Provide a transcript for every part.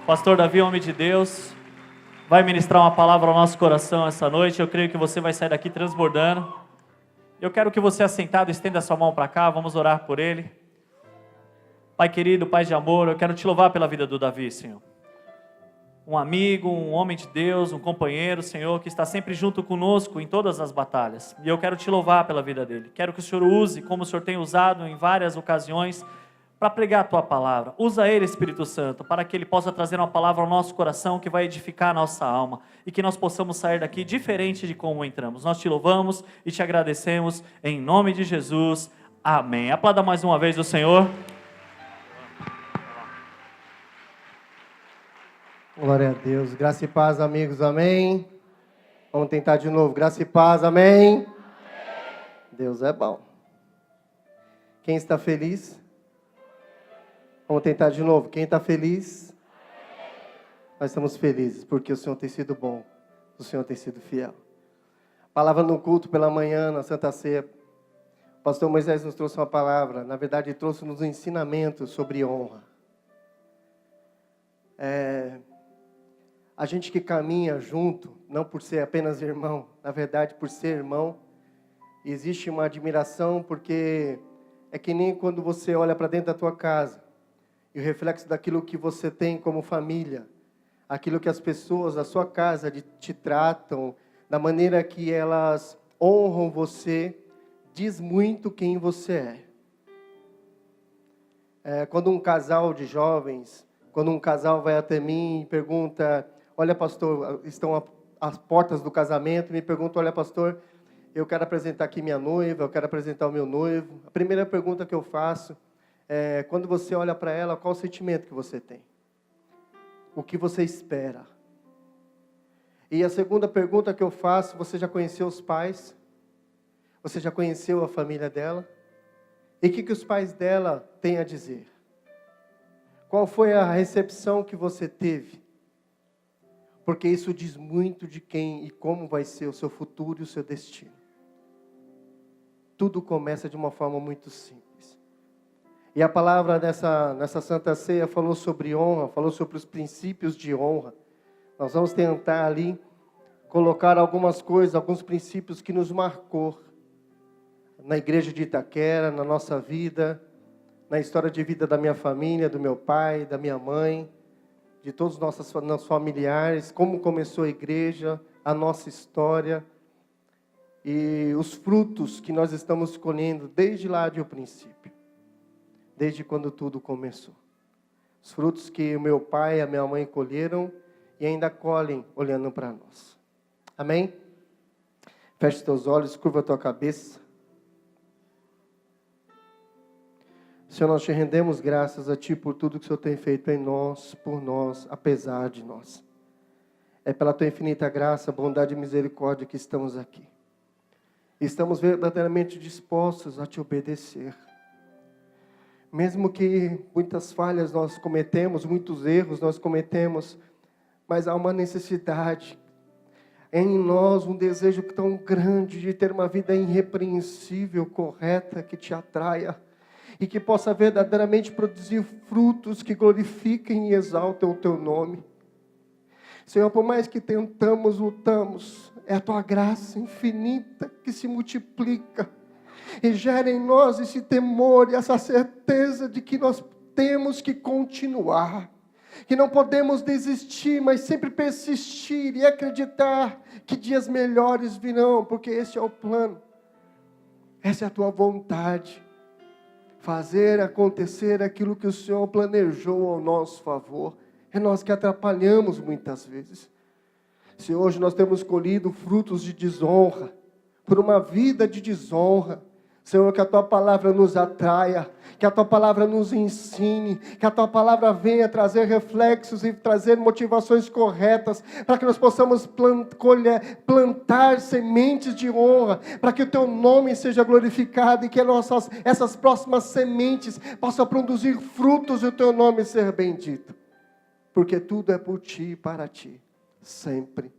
Pastor Davi, homem de Deus, vai ministrar uma palavra ao nosso coração essa noite. Eu creio que você vai sair daqui transbordando. Eu quero que você, assentado, estenda sua mão para cá, vamos orar por ele. Pai querido, Pai de amor, eu quero te louvar pela vida do Davi, Senhor. Um amigo, um homem de Deus, um companheiro, Senhor, que está sempre junto conosco em todas as batalhas. E eu quero te louvar pela vida dele. Quero que o Senhor use, como o Senhor tem usado em várias ocasiões, para pregar a Tua palavra. Usa ele, Espírito Santo, para que ele possa trazer uma palavra ao nosso coração que vai edificar a nossa alma e que nós possamos sair daqui diferente de como entramos. Nós te louvamos e te agradecemos em nome de Jesus. Amém. Aplauda mais uma vez o Senhor. Glória a Deus. Graça e paz, amigos. Amém. Vamos tentar de novo. Graça e paz. Amém. Amém. Deus é bom. Quem está feliz? Vamos tentar de novo. Quem está feliz? Nós estamos felizes porque o Senhor tem sido bom. O Senhor tem sido fiel. Palavra no culto pela manhã, na Santa Ceia. O pastor Moisés nos trouxe uma palavra. Na verdade, ele trouxe-nos um ensinamento sobre honra. A gente que caminha junto, não por ser apenas irmão, na verdade, por ser irmão, existe uma admiração, porque é que nem quando você olha para dentro da tua casa, e o reflexo daquilo que você tem como família, aquilo que as pessoas da sua casa te tratam, da maneira que elas honram você, diz muito quem você é. Quando um casal de jovens, quando um casal vai até mim e pergunta: olha, pastor, estão às portas do casamento, me perguntam: olha, pastor, eu quero apresentar aqui minha noiva, eu quero apresentar o meu noivo. A primeira pergunta que eu faço é: quando você olha para ela, qual o sentimento que você tem? O que você espera? E a segunda pergunta que eu faço: você já conheceu os pais? Você já conheceu a família dela? E o que os pais dela têm a dizer? Qual foi a recepção que você teve? Porque isso diz muito de quem e como vai ser o seu futuro e o seu destino. Tudo começa de uma forma muito simples. E a palavra nessa Santa Ceia falou sobre honra, falou sobre os princípios de honra. Nós vamos tentar ali colocar algumas coisas, alguns princípios que nos marcou na igreja de Itaquera, na nossa vida, na história de vida da minha família, do meu pai, da minha mãe, de todos os nossos familiares, como começou a igreja, a nossa história e os frutos que nós estamos colhendo desde lá do princípio, desde quando tudo começou. Os frutos que o meu pai e a minha mãe colheram e ainda colhem olhando para nós. Amém? Feche teus olhos, curva a tua cabeça. Senhor, nós te rendemos graças a Ti por tudo que o Senhor tem feito em nós, por nós, apesar de nós. É pela Tua infinita graça, bondade e misericórdia que estamos aqui. Estamos verdadeiramente dispostos a Te obedecer. Mesmo que muitas falhas nós cometemos, muitos erros nós cometemos, mas há uma necessidade em nós, um desejo tão grande de ter uma vida irrepreensível, correta, que Te atraia. E que possa verdadeiramente produzir frutos que glorifiquem e exaltem o Teu nome. Senhor, por mais que tentamos, lutamos, é a Tua graça infinita que se multiplica. E gera em nós esse temor e essa certeza de que nós temos que continuar. Que não podemos desistir, mas sempre persistir e acreditar que dias melhores virão. Porque esse é o plano. Essa é a Tua vontade. Fazer acontecer aquilo que o Senhor planejou ao nosso favor. É nós que atrapalhamos muitas vezes. Se hoje nós temos colhido frutos de desonra, por uma vida de desonra, Senhor, que a Tua palavra nos atraia, que a Tua palavra nos ensine, que a Tua palavra venha trazer reflexos e trazer motivações corretas, para que nós possamos plantar sementes de honra, para que o Teu nome seja glorificado e que essas próximas sementes possam produzir frutos e o Teu nome ser bendito. Porque tudo é por Ti e para Ti, sempre,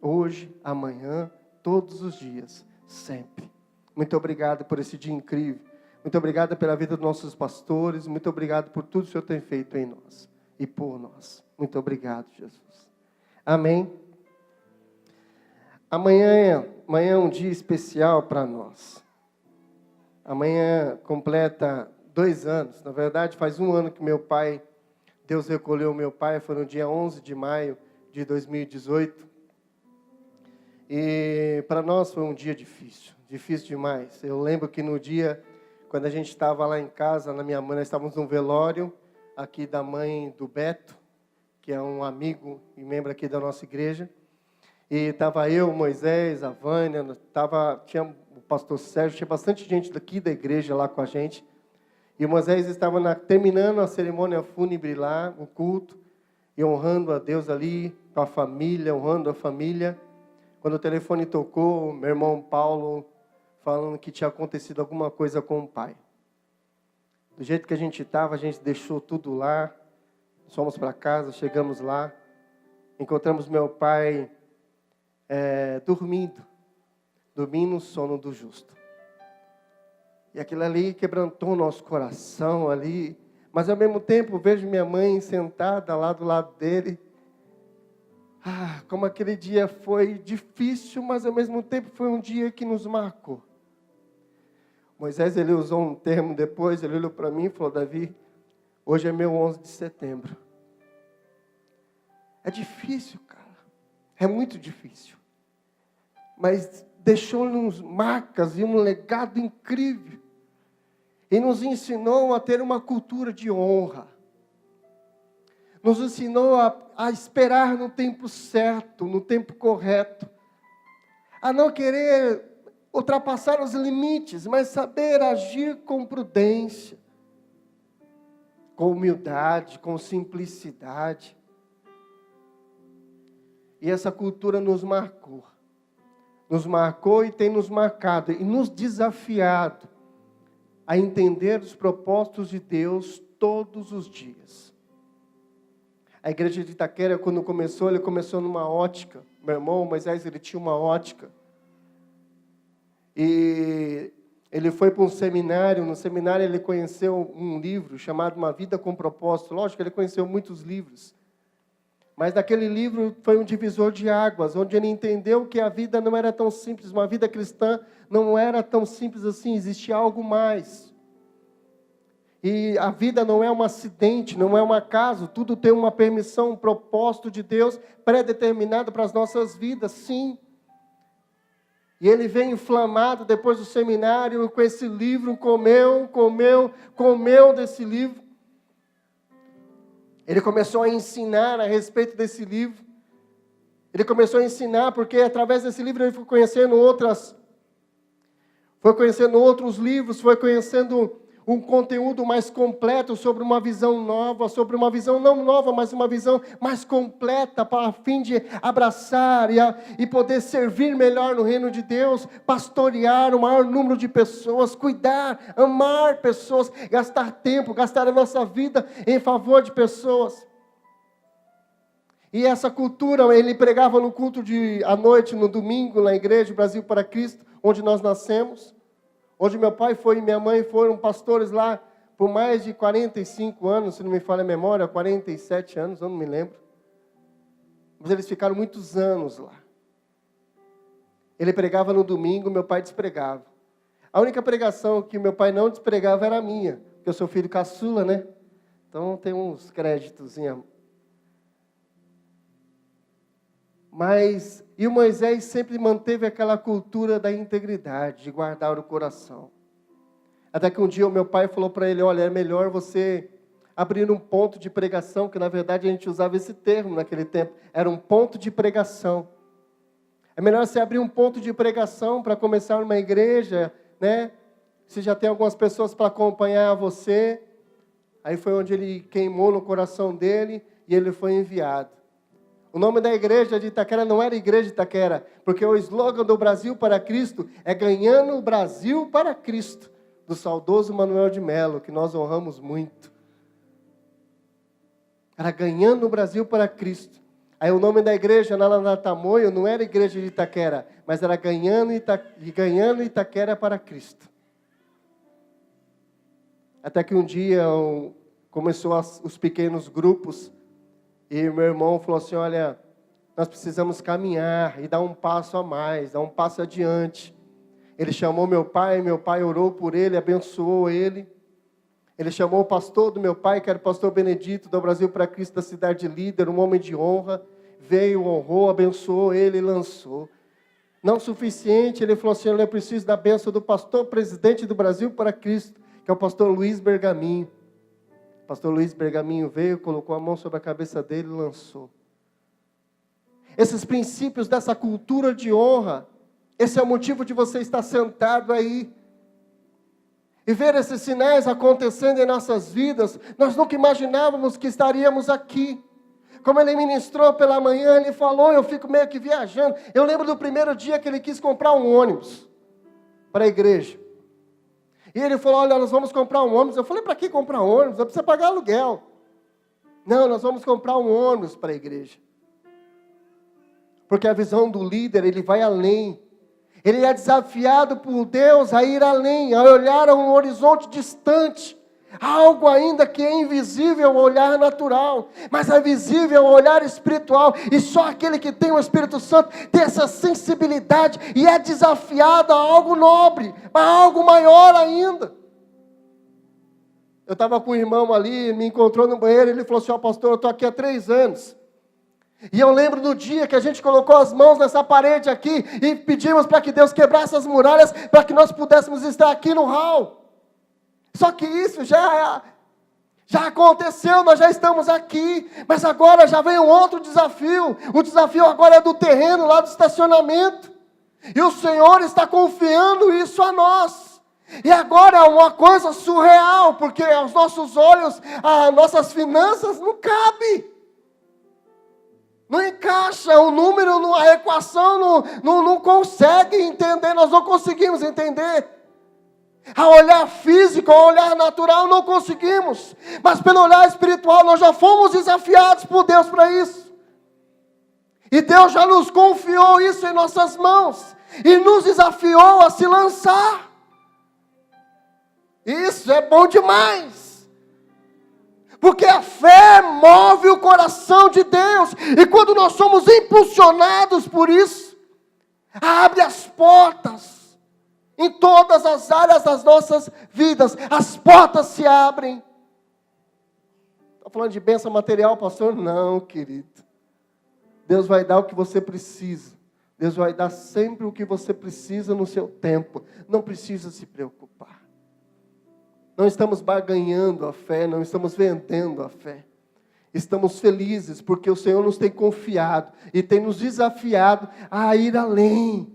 hoje, amanhã, todos os dias, sempre. Muito obrigado por esse dia incrível. Muito obrigado pela vida dos nossos pastores. Muito obrigado por tudo que o Senhor tem feito em nós. e por nós. Muito obrigado, Jesus. Amém. Amanhã é um dia especial para nós. Amanhã completa 2 anos. Na verdade, faz 1 ano que Deus recolheu meu pai, foi no dia 11 de maio de 2018. E para nós foi um dia difícil demais. Eu lembro que no dia, quando a gente estava lá em casa, na minha mãe, nós estávamos num velório aqui da mãe do Beto, que é um amigo e membro aqui da nossa igreja. E estava eu, Moisés, a Vânia, tinha o pastor Sérgio, tinha bastante gente daqui da igreja lá com a gente. E o Moisés estava terminando a cerimônia fúnebre lá, o culto, e honrando a Deus ali, com a família, honrando a família. Quando o telefone tocou, meu irmão Paulo falando que tinha acontecido alguma coisa com o pai. Do jeito que a gente estava, a gente deixou tudo lá, fomos para casa, chegamos lá, encontramos meu pai dormindo no sono do justo. E aquilo ali quebrantou o nosso coração ali, mas ao mesmo tempo vejo minha mãe sentada lá do lado dele. Como aquele dia foi difícil, mas ao mesmo tempo foi um dia que nos marcou. Moisés, ele usou um termo depois, ele olhou para mim e falou: Davi, hoje é meu 11 de setembro. É difícil, cara. É muito difícil. Mas deixou-nos marcas e um legado incrível. E nos ensinou a ter uma cultura de honra. Nos ensinou a esperar no tempo certo, no tempo correto. A não querer ultrapassar os limites, mas saber agir com prudência, com humildade, com simplicidade. E essa cultura nos marcou. Nos marcou e tem nos marcado e nos desafiado a entender os propósitos de Deus todos os dias. A igreja de Itaquera, quando começou, ele começou numa ótica. Meu irmão Moisés, ele tinha uma ótica. E ele foi para um seminário. No seminário ele conheceu um livro chamado Uma Vida com Propósito. Lógico, ele conheceu muitos livros. Mas naquele livro foi um divisor de águas, onde ele entendeu que a vida não era tão simples. Uma vida cristã não era tão simples assim, existia algo mais. E a vida não é um acidente, não é um acaso, tudo tem uma permissão, um propósito de Deus pré-determinado para as nossas vidas, sim. E ele veio inflamado depois do seminário com esse livro, comeu desse livro. Ele começou a ensinar a respeito desse livro. Ele começou a ensinar porque através desse livro ele foi conhecendo outros livros, foi conhecendo um conteúdo mais completo sobre uma visão nova, sobre uma visão não nova, mas uma visão mais completa, para a fim de abraçar e poder servir melhor no reino de Deus, pastorear o maior número de pessoas, cuidar, amar pessoas, gastar tempo, gastar a nossa vida em favor de pessoas. E essa cultura, ele pregava no culto à noite, no domingo, na igreja Brasil para Cristo, onde nós nascemos. Onde meu pai e minha mãe foram pastores lá por mais de 45 anos, se não me falha a memória, 47 anos, eu não me lembro. Mas eles ficaram muitos anos lá. Ele pregava no domingo, meu pai despregava. A única pregação que meu pai não despregava era a minha, porque eu sou filho caçula, né? Então tem uns créditos. E o Moisés sempre manteve aquela cultura da integridade, de guardar o coração. Até que um dia o meu pai falou para ele: olha, é melhor você abrir um ponto de pregação, que na verdade a gente usava esse termo naquele tempo, era um ponto de pregação. É melhor você abrir um ponto de pregação para começar uma igreja, né? Você já tem algumas pessoas para acompanhar você. Aí foi onde ele queimou no coração dele e ele foi enviado. O nome da igreja de Itaquera não era Igreja de Itaquera, porque o slogan do Brasil para Cristo é Ganhando o Brasil para Cristo, do saudoso Manuel de Mello, que nós honramos muito. Era Ganhando o Brasil para Cristo. Aí o nome da igreja lá na Tamoio não era Igreja de Itaquera, mas era Ganhando Itaquera para Cristo. Até que um dia, começou os pequenos grupos, e meu irmão falou assim, olha, nós precisamos caminhar e dar um passo a mais, dar um passo adiante. Ele chamou meu pai orou por ele, abençoou ele. Ele chamou o pastor do meu pai, que era o pastor Benedito, do Brasil para Cristo, da cidade líder, um homem de honra. Veio, honrou, abençoou ele e lançou. Não suficiente, ele falou assim, eu preciso da bênção do pastor presidente do Brasil para Cristo, que é o pastor Luiz Bergaminho. O pastor Luiz Bergaminho veio, colocou a mão sobre a cabeça dele e lançou. Esses princípios dessa cultura de honra, esse é o motivo de você estar sentado aí. E ver esses sinais acontecendo em nossas vidas, nós nunca imaginávamos que estaríamos aqui. Como ele ministrou pela manhã, ele falou, eu fico meio que viajando. Eu lembro do primeiro dia que ele quis comprar um ônibus para a igreja. E ele falou, olha, nós vamos comprar um ônibus. Eu falei, para que comprar um ônibus? Eu preciso pagar aluguel. Não, nós vamos comprar um ônibus para a igreja. Porque a visão do líder, ele vai além. Ele é desafiado por Deus a ir além, a olhar a um horizonte distante. Algo ainda que é invisível ao olhar natural, mas é visível ao olhar espiritual. E só aquele que tem o Espírito Santo tem essa sensibilidade e é desafiado a algo nobre, a algo maior ainda. Eu estava com um irmão ali, me encontrou no banheiro, ele falou assim, ó pastor, eu estou aqui há 3 anos. E eu lembro do dia que a gente colocou as mãos nessa parede aqui e pedimos para que Deus quebrasse as muralhas para que nós pudéssemos estar aqui no hall. Só que isso já aconteceu, nós já estamos aqui, mas agora já vem um outro desafio. O desafio agora é do terreno, lá do estacionamento. E o Senhor está confiando isso a nós. E agora é uma coisa surreal, porque aos nossos olhos, as nossas finanças não cabem. Não encaixa, o número, a equação não consegue entender, nós não conseguimos entender. A olhar físico, a olhar natural, não conseguimos. Mas pelo olhar espiritual, nós já fomos desafiados por Deus para isso. E Deus já nos confiou isso em nossas mãos. E nos desafiou a se lançar. Isso é bom demais. Porque a fé move o coração de Deus. E quando nós somos impulsionados por isso, abre as portas. Em todas as áreas das nossas vidas, as portas se abrem. Está falando de bênção material, pastor? Não, querido. Deus vai dar o que você precisa. Deus vai dar sempre o que você precisa no seu tempo. Não precisa se preocupar. Não estamos barganhando a fé, não estamos vendendo a fé. Estamos felizes porque o Senhor nos tem confiado e tem nos desafiado a ir além,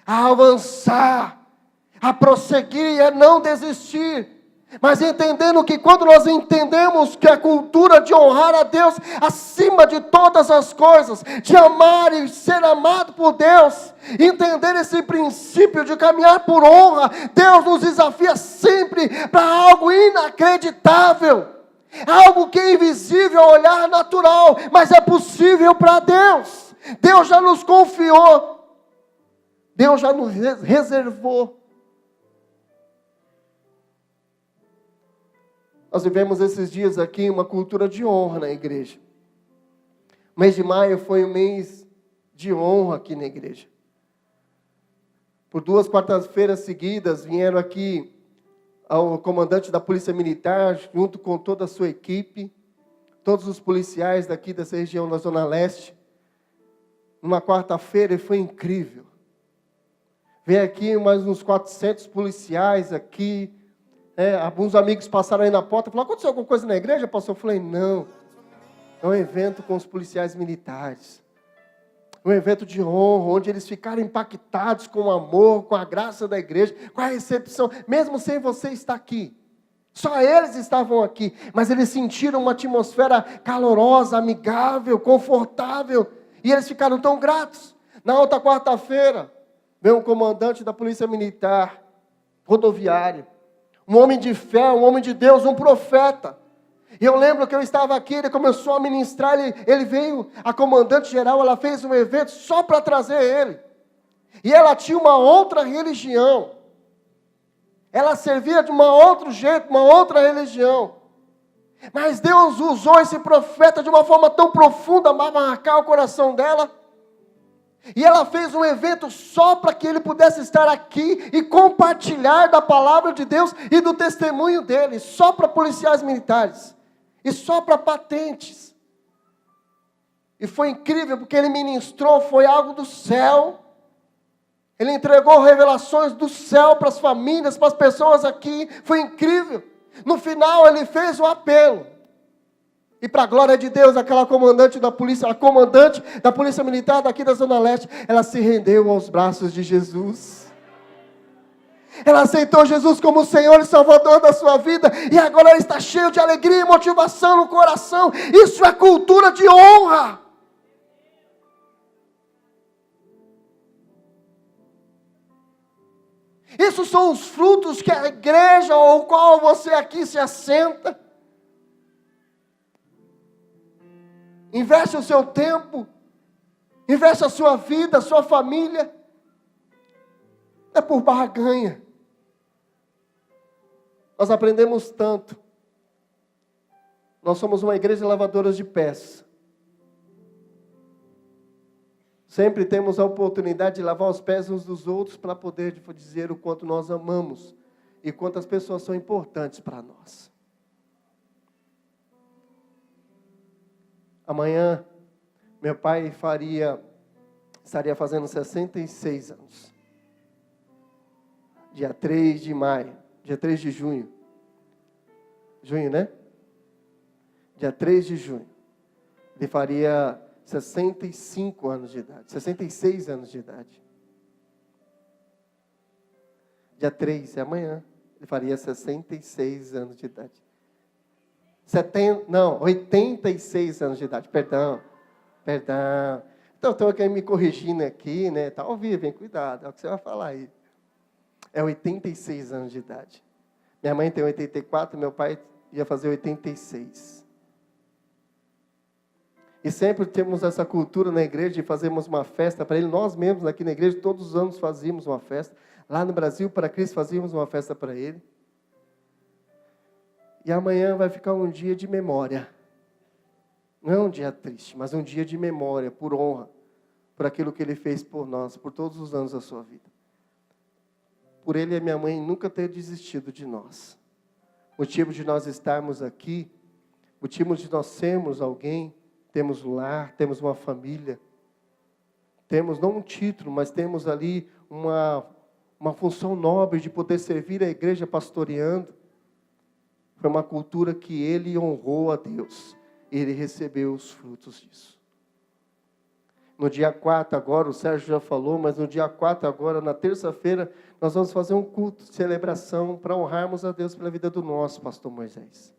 a avançar, a prosseguir e a não desistir. Mas entendendo que quando nós entendemos que a cultura de honrar a Deus acima de todas as coisas, de amar e ser amado por Deus, entender esse princípio de caminhar por honra, Deus nos desafia sempre para algo inacreditável, algo que é invisível ao olhar natural, mas é possível para Deus. Deus já nos confiou, Deus já nos reservou. Nós vivemos esses dias aqui uma cultura de honra na igreja. O mês de maio foi um mês de honra aqui na igreja. Por 2 quartas-feiras seguidas, vieram aqui o comandante da Polícia Militar, junto com toda a sua equipe, todos os policiais daqui dessa região da Zona Leste, numa quarta-feira, e foi incrível. Veio aqui mais uns 400 policiais aqui. Alguns amigos passaram aí na porta e falaram, aconteceu alguma coisa na igreja, pastor? Eu falei, não, é um evento com os policiais militares, um evento de honra, onde eles ficaram impactados com o amor, com a graça da igreja, com a recepção, mesmo sem você estar aqui, só eles estavam aqui, mas eles sentiram uma atmosfera calorosa, amigável, confortável, e eles ficaram tão gratos. Na outra quarta-feira, veio um comandante da Polícia Militar, rodoviária, um homem de fé, um homem de Deus, um profeta. E eu lembro que eu estava aqui, ele começou a ministrar, ele veio, a comandante geral, ela fez um evento só para trazer ele. E ela tinha uma outra religião. Ela servia de um outro jeito, uma outra religião. Mas Deus usou esse profeta de uma forma tão profunda para marcar o coração dela. E ela fez um evento só para que ele pudesse estar aqui e compartilhar da palavra de Deus e do testemunho dele, só para policiais militares e só para patentes. E foi incrível porque ele ministrou, foi algo do céu. Ele entregou revelações do céu para as famílias, para as pessoas aqui, foi incrível. No final ele fez um apelo. E para a glória de Deus, aquela comandante da polícia, a comandante da polícia militar daqui da Zona Leste, ela se rendeu aos braços de Jesus. Ela aceitou Jesus como o Senhor e Salvador da sua vida. E agora ela está cheia de alegria e motivação no coração. Isso é cultura de honra. Isso são os frutos que a igreja ou qual você aqui se assenta. Investe o seu tempo, investe a sua vida, a sua família. É por barganha. Nós aprendemos tanto. Nós somos uma igreja lavadora de pés. Sempre temos a oportunidade de lavar os pés uns dos outros para poder dizer o quanto nós amamos e quantas pessoas são importantes para nós. Amanhã, meu pai estaria fazendo 66 anos. Dia 3 de maio, dia 3 de junho. Junho, né? Dia 3 de junho. Ele faria 65 anos de idade, 66 anos de idade. Dia 3, é amanhã, ele faria 66 anos de idade. 86 anos de idade, perdão. Então, estou aqui me corrigindo aqui, né? Está ao vivo, hein? Cuidado, é o que você vai falar aí. É 86 anos de idade. Minha mãe tem 84, meu pai ia fazer 86. E sempre temos essa cultura na igreja de fazermos uma festa para ele. Nós mesmos aqui na igreja, todos os anos fazíamos uma festa. Lá no Brasil, para Cristo, fazíamos uma festa para ele. E amanhã vai ficar um dia de memória. Não é um dia triste, mas um dia de memória, por honra, por aquilo que ele fez por nós, por todos os anos da sua vida. Por ele e a minha mãe nunca ter desistido de nós. Motivo de nós estarmos aqui, motivo de nós sermos alguém, temos um lar, temos uma família, temos não um título, mas temos ali uma função nobre de poder servir a igreja pastoreando. Foi uma cultura que ele honrou a Deus. Ele recebeu os frutos disso. No dia 4 agora, o Sérgio já falou, mas no dia 4 agora, na terça-feira, nós vamos fazer um culto de celebração para honrarmos a Deus pela vida do nosso pastor Moisés.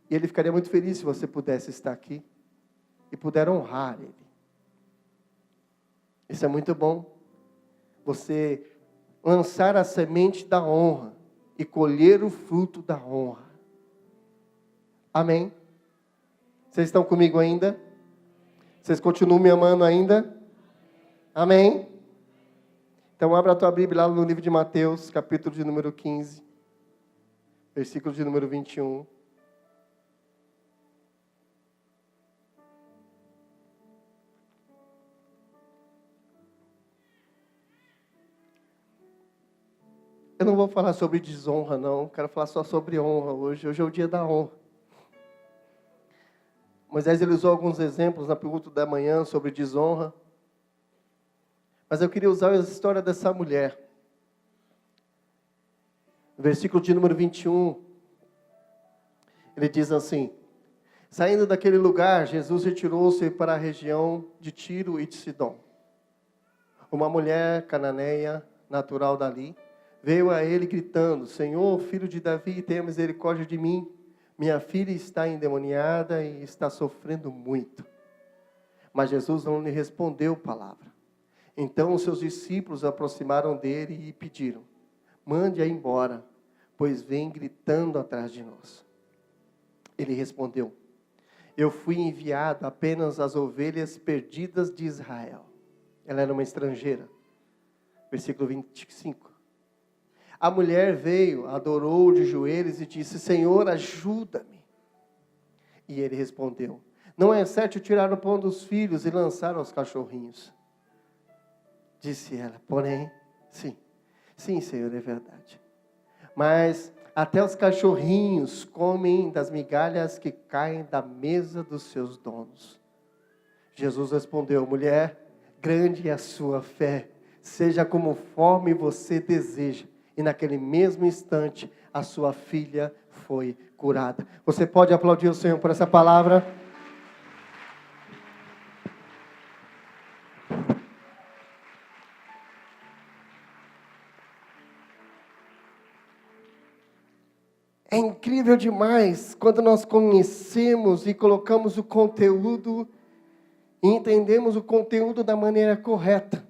E ele ficaria muito feliz se você pudesse estar aqui e puder honrar ele. Isso é muito bom. Você lançar a semente da honra e colher o fruto da honra. Amém? Vocês estão comigo ainda? Vocês continuam me amando ainda? Amém? Então abra a tua Bíblia lá no livro de Mateus, capítulo de número 15, versículo de número 21. Eu não vou falar sobre desonra, não. Quero falar só sobre honra hoje. Hoje é o dia da honra. Moisés ele usou alguns exemplos na pergunta da manhã sobre desonra. Mas eu queria usar a história dessa mulher. No versículo de número 21, ele diz assim: saindo daquele lugar, Jesus retirou-se para a região de Tiro e de Sidom. Uma mulher cananeia, natural dali, veio a ele gritando: Senhor, filho de Davi, tenha misericórdia de mim. Minha filha está endemoniada e está sofrendo muito. Mas Jesus não lhe respondeu palavra. Então os seus discípulos aproximaram dele e pediram: mande-a embora, pois vem gritando atrás de nós. Ele respondeu: eu fui enviado apenas às ovelhas perdidas de Israel. Ela era uma estrangeira. Versículo 25. A mulher veio, adorou de joelhos e disse: Senhor, ajuda-me. E ele respondeu: não é certo tirar o pão dos filhos e lançar aos cachorrinhos. Disse ela: porém, sim, Senhor, é verdade. Mas até os cachorrinhos comem das migalhas que caem da mesa dos seus donos. Jesus respondeu: mulher, grande é a sua fé, seja conforme você deseja. E naquele mesmo instante, a sua filha foi curada. Você pode aplaudir o Senhor por essa palavra? É incrível demais quando nós conhecemos e colocamos o conteúdo e entendemos o conteúdo da maneira correta.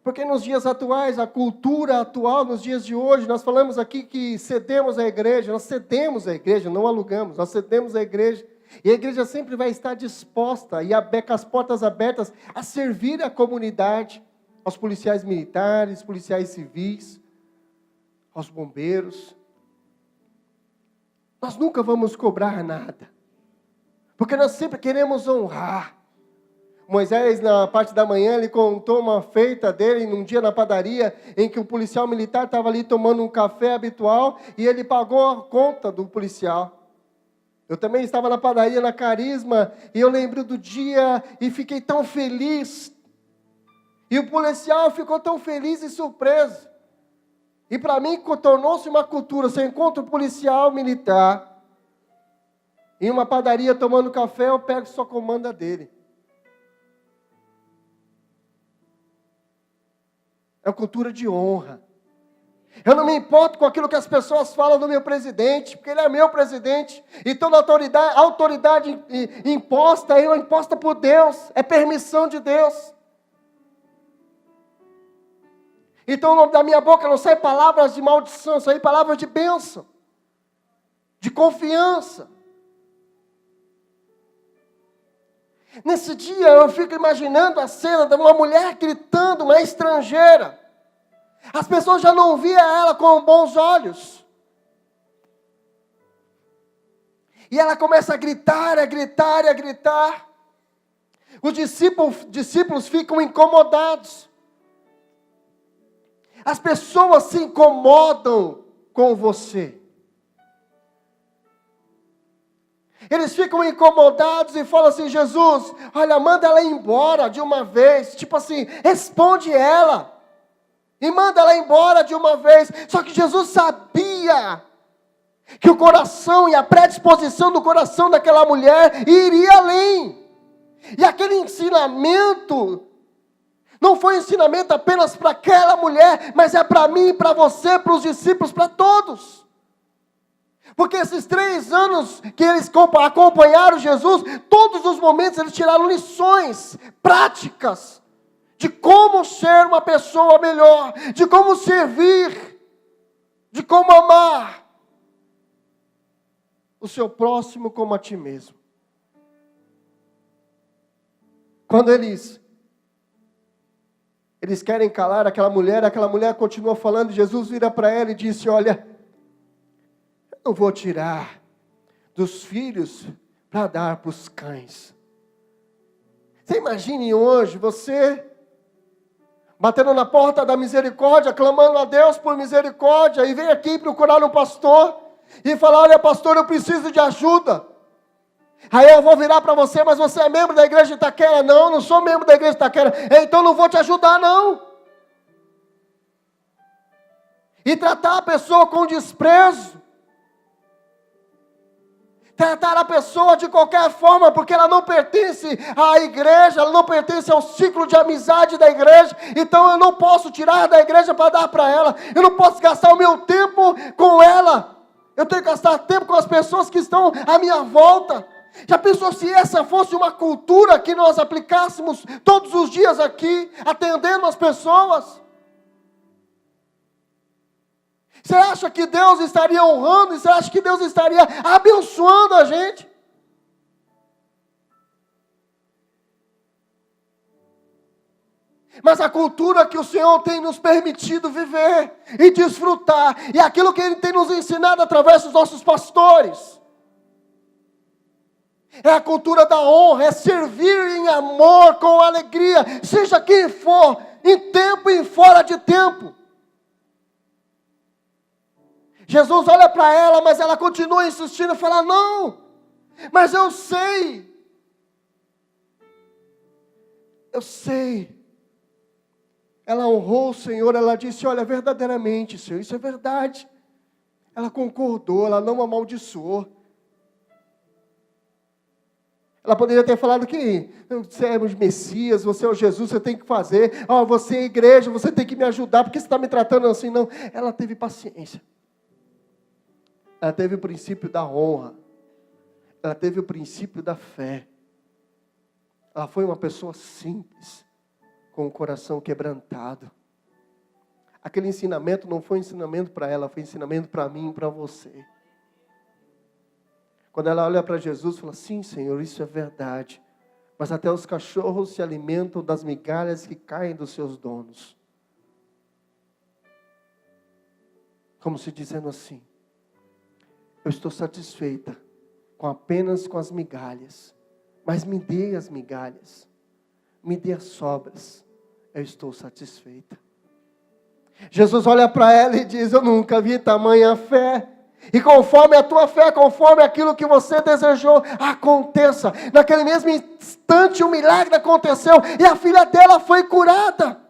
Porque nos dias atuais, a cultura atual, nos dias de hoje, nós falamos aqui que cedemos à igreja, nós cedemos à igreja, não alugamos, nós cedemos à igreja. E a igreja sempre vai estar disposta e com as portas abertas a servir a comunidade, aos policiais militares, policiais civis, aos bombeiros. Nós nunca vamos cobrar nada, porque nós sempre queremos honrar. Moisés, na parte da manhã, ele contou uma feita dele, num dia na padaria, em que o policial militar estava ali tomando um café habitual, e ele pagou a conta do policial. Eu também estava na padaria, na Carisma, e eu lembro do dia, e fiquei tão feliz. E o policial ficou tão feliz e surpreso. E para mim, tornou-se uma cultura. Você encontra um policial militar, em uma padaria tomando café, eu pego sua comanda dele. É uma cultura de honra. Eu não me importo com aquilo que as pessoas falam do meu presidente, porque ele é meu presidente. E toda autoridade imposta, é imposta por Deus, é permissão de Deus. Então da minha boca não saem palavras de maldição, saem palavras de bênção, de confiança. Nesse dia eu fico imaginando a cena de uma mulher gritando, uma estrangeira. As pessoas já não viam ela com bons olhos. E ela começa a gritar, a gritar, a gritar. Os discípulos ficam incomodados. As pessoas se incomodam com você. Eles ficam incomodados e falam assim: Jesus, olha, manda ela embora de uma vez. Tipo assim, responde ela. E manda ela embora de uma vez. Só que Jesus sabia que o coração e a predisposição do coração daquela mulher iria além. E aquele ensinamento não foi um ensinamento apenas para aquela mulher, mas é para mim, para você, para os discípulos, para todos. Porque esses 3 anos que eles acompanharam Jesus, todos os momentos eles tiraram lições práticas de como ser uma pessoa melhor, de como servir, de como amar o seu próximo como a ti mesmo. Quando eles querem calar aquela mulher continua falando, Jesus vira para ela e disse: olha, eu vou tirar dos filhos para dar para os cães. Você imagine hoje, você batendo na porta da misericórdia, clamando a Deus por misericórdia, e vem aqui procurar um pastor, e falar: olha, pastor, eu preciso de ajuda. Aí eu vou virar para você: mas você é membro da igreja de Itaquera? Não, não sou membro da igreja de Itaquera. Então não vou te ajudar, não. E tratar a pessoa com desprezo. Tratar a pessoa de qualquer forma, porque ela não pertence à igreja, ela não pertence ao ciclo de amizade da igreja, então eu não posso tirar da igreja para dar para ela, eu não posso gastar o meu tempo com ela, eu tenho que gastar tempo com as pessoas que estão à minha volta. Já pensou se essa fosse uma cultura que nós aplicássemos todos os dias aqui, atendendo as pessoas? Você acha que Deus estaria honrando? E você acha que Deus estaria abençoando a gente? mas a cultura que o Senhor tem nos permitido viver e desfrutar, e aquilo que Ele tem nos ensinado através dos nossos pastores. É a cultura da honra, é servir em amor, com alegria, seja quem for, em tempo e fora de tempo. Jesus olha para ela, mas ela continua insistindo e fala, não, mas eu sei. Ela honrou o Senhor, ela disse, olha, verdadeiramente, Senhor, isso é verdade. Ela concordou, ela não amaldiçoou. Ela poderia ter falado que você é o Messias, você é o Jesus, você tem que fazer. Você é a igreja, você tem que me ajudar, porque você está me tratando assim. Não, ela teve paciência. Ela teve o princípio da honra. Ela teve o princípio da fé. Ela foi uma pessoa simples, com o coração quebrantado. Aquele ensinamento não foi ensinamento para ela, foi ensinamento para mim e para você. Quando ela olha para Jesus, fala, sim, Senhor, isso é verdade. Mas até os cachorros se alimentam das migalhas que caem dos seus donos. Como se dizendo assim, eu estou satisfeita apenas com as migalhas. Mas me dê as migalhas. Me dê as sobras. Eu estou satisfeita. Jesus olha para ela e diz, eu nunca vi tamanha fé. E conforme a tua fé, conforme aquilo que você desejou, aconteça. Naquele mesmo instante o milagre aconteceu e a filha dela foi curada.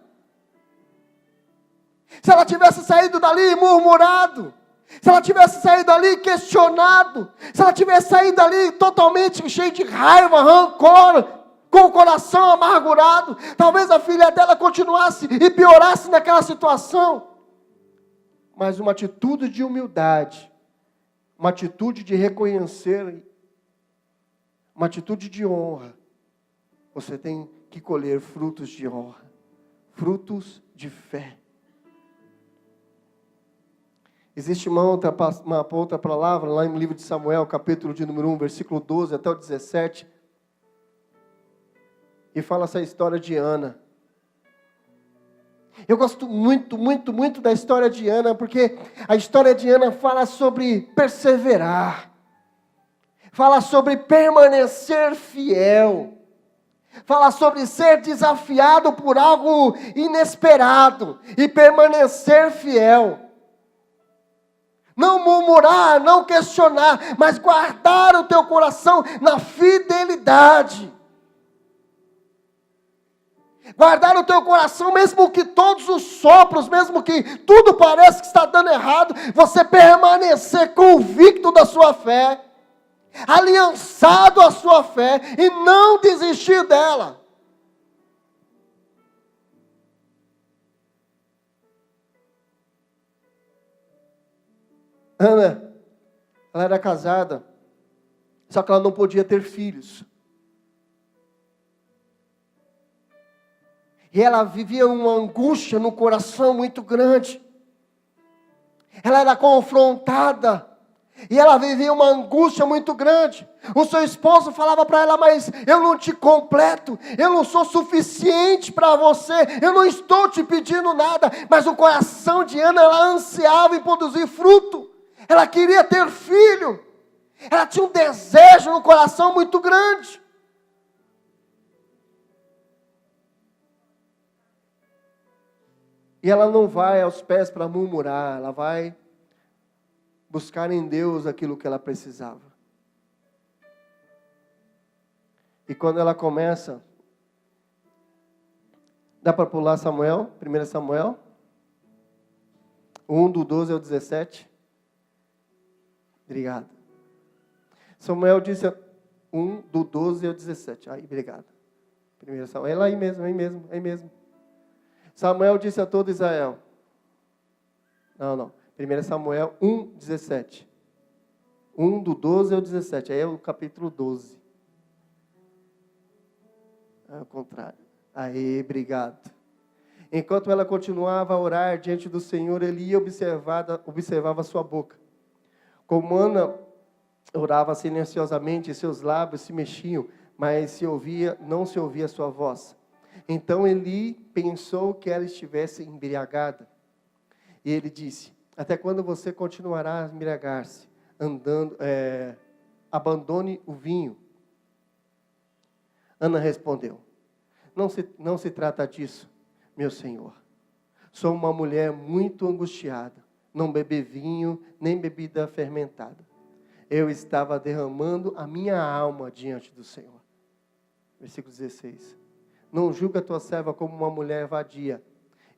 Se ela tivesse saído dali murmurado, se ela tivesse saído dali questionado, se ela tivesse saído dali totalmente cheio de raiva, rancor, com o coração amargurado, talvez a filha dela continuasse e piorasse naquela situação. Mas uma atitude de humildade, uma atitude de reconhecer, uma atitude de honra, você tem que colher frutos de honra, frutos de fé. Existe uma outra palavra lá no livro de Samuel, capítulo de número 1, versículo 12 até o 17, e fala essa história de Ana. Eu gosto muito, muito, muito da história de Ana, porque a história de Ana fala sobre perseverar, fala sobre permanecer fiel, fala sobre ser desafiado por algo inesperado e permanecer fiel. Não murmurar, não questionar, mas guardar o teu coração na fidelidade. Guardar o teu coração, mesmo que todos os sopros, mesmo que tudo pareça que está dando errado, você permanecer convicto da sua fé, aliançado à sua fé e não desistir dela. Ana, ela era casada, só que ela não podia ter filhos. E ela vivia uma angústia no coração muito grande. Ela era confrontada. E ela vivia uma angústia muito grande. O seu esposo falava para ela, mas eu não te completo. Eu não sou suficiente para você. Eu não estou te pedindo nada. Mas o coração de Ana, ela ansiava em produzir fruto. Ela queria ter filho. Ela tinha um desejo no coração muito grande. E ela não vai aos pés para murmurar, ela vai buscar em Deus aquilo que ela precisava. E quando ela começa, dá para pular Samuel, 1 Samuel, 1 do 12 ao 17. Obrigado. Samuel disse 1 do 12 ao 17. Aí, obrigado. 1 Samuel, aí mesmo. Samuel disse a todo Israel. Não. 1 Samuel 1, 17. 1 do 12 ao 17. Aí é o capítulo 12. É o contrário. Aí, obrigado. Enquanto ela continuava a orar diante do Senhor, ele ia observava a sua boca. Como Ana orava silenciosamente, seus lábios se mexiam, mas não se ouvia a sua voz. Então Eli pensou que ela estivesse embriagada. E ele disse: até quando você continuará a embriagar-se, abandone o vinho? Ana respondeu: não se trata disso, meu senhor. Sou uma mulher muito angustiada. Não bebi vinho, nem bebida fermentada. Eu estava derramando a minha alma diante do Senhor. Versículo 16. Não julga a tua serva como uma mulher vadia.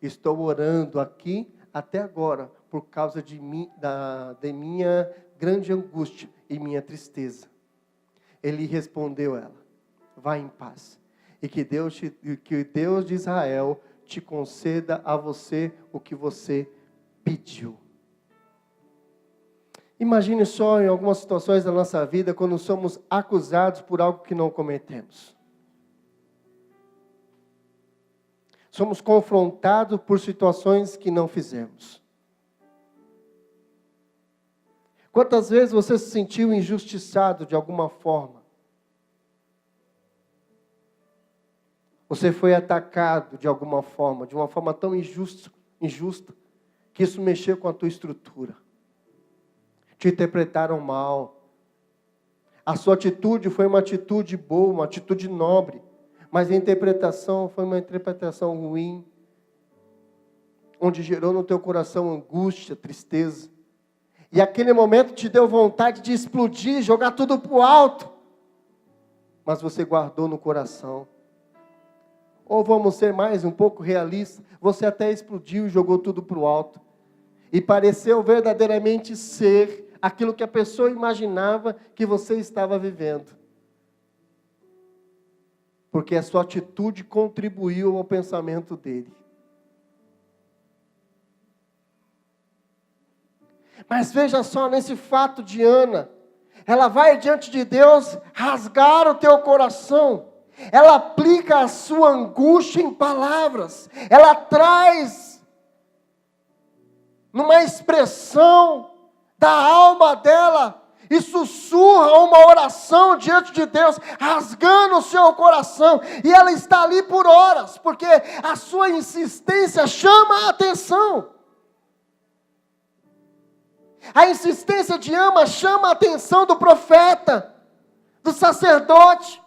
Estou orando aqui até agora por causa de minha grande angústia e minha tristeza. Ele respondeu a ela: vá em paz, e que Deus de Israel te conceda a você o que você pediu. Imagine só em algumas situações da nossa vida, quando somos acusados por algo que não cometemos. Somos confrontados por situações que não fizemos. Quantas vezes você se sentiu injustiçado de alguma forma? Você foi atacado de alguma forma, de uma forma tão injusta, que isso mexeu com a tua estrutura. Te interpretaram mal. A sua atitude foi uma atitude boa, uma atitude nobre, mas a interpretação foi uma interpretação ruim, onde gerou no teu coração angústia, tristeza. E aquele momento te deu vontade de explodir, jogar tudo para o alto, mas você guardou no coração. Ou vamos ser mais um pouco realistas, você até explodiu e jogou tudo para o alto. E pareceu verdadeiramente ser aquilo que a pessoa imaginava que você estava vivendo. Porque a sua atitude contribuiu ao pensamento dele. Mas veja só nesse fato de Ana. Ela vai diante de Deus rasgar o teu coração. Ela aplica a sua angústia em palavras. Ela traz numa expressão da alma dela e sussurra uma oração diante de Deus, rasgando o seu coração. E ela está ali por horas, porque a sua insistência chama a atenção. A insistência de Ana chama a atenção do profeta, do sacerdote.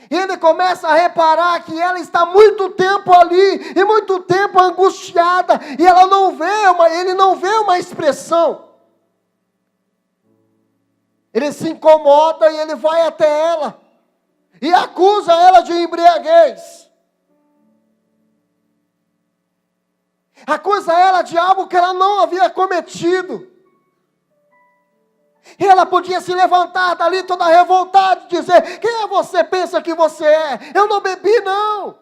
E ele começa a reparar que ela está muito tempo ali, e muito tempo angustiada, e ele não vê uma expressão. Ele se incomoda e ele vai até ela, e acusa ela de embriaguez. Acusa ela de algo que ela não havia cometido. E ela podia se levantar dali toda revoltada e dizer: quem é você, pensa que você é? Eu não bebi, não.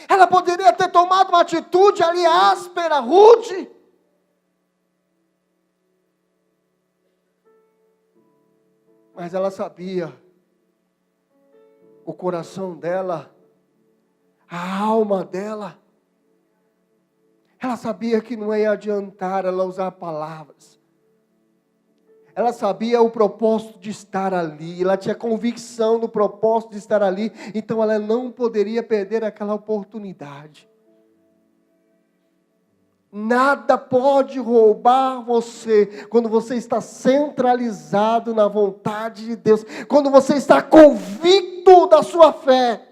Ela poderia ter tomado uma atitude ali áspera, rude. Mas ela sabia, o coração dela, a alma dela, ela sabia que não ia adiantar ela usar palavras. Ela sabia o propósito de estar ali. Ela tinha convicção do propósito de estar ali. Então ela não poderia perder aquela oportunidade. Nada pode roubar você quando você está centralizado na vontade de Deus. Quando você está convicto da sua fé.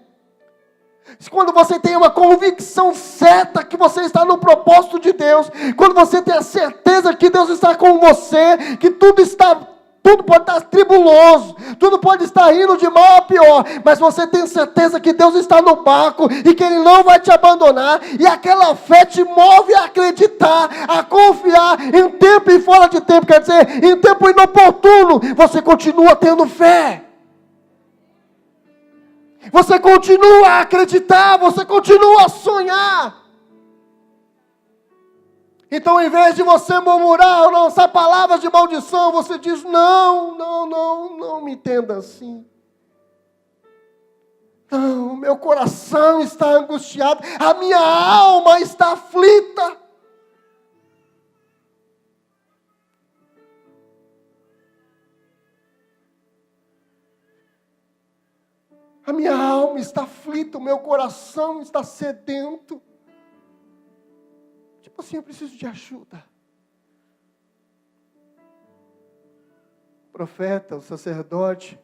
Quando você tem uma convicção certa que você está no propósito de Deus, quando você tem a certeza que Deus está com você, que tudo pode estar tribuloso, tudo pode estar indo de mal a pior, mas você tem certeza que Deus está no barco e que Ele não vai te abandonar, e aquela fé te move a acreditar, a confiar em tempo e fora de tempo, quer dizer, em tempo inoportuno, você continua tendo fé. Você continua a acreditar, você continua a sonhar. Então, em vez de você murmurar ou lançar palavras de maldição, você diz: não me entenda assim. Não, meu coração está angustiado, a minha alma está aflita. A minha alma está aflita, o meu coração está sedento. Tipo assim, eu preciso de ajuda. O profeta, o sacerdote,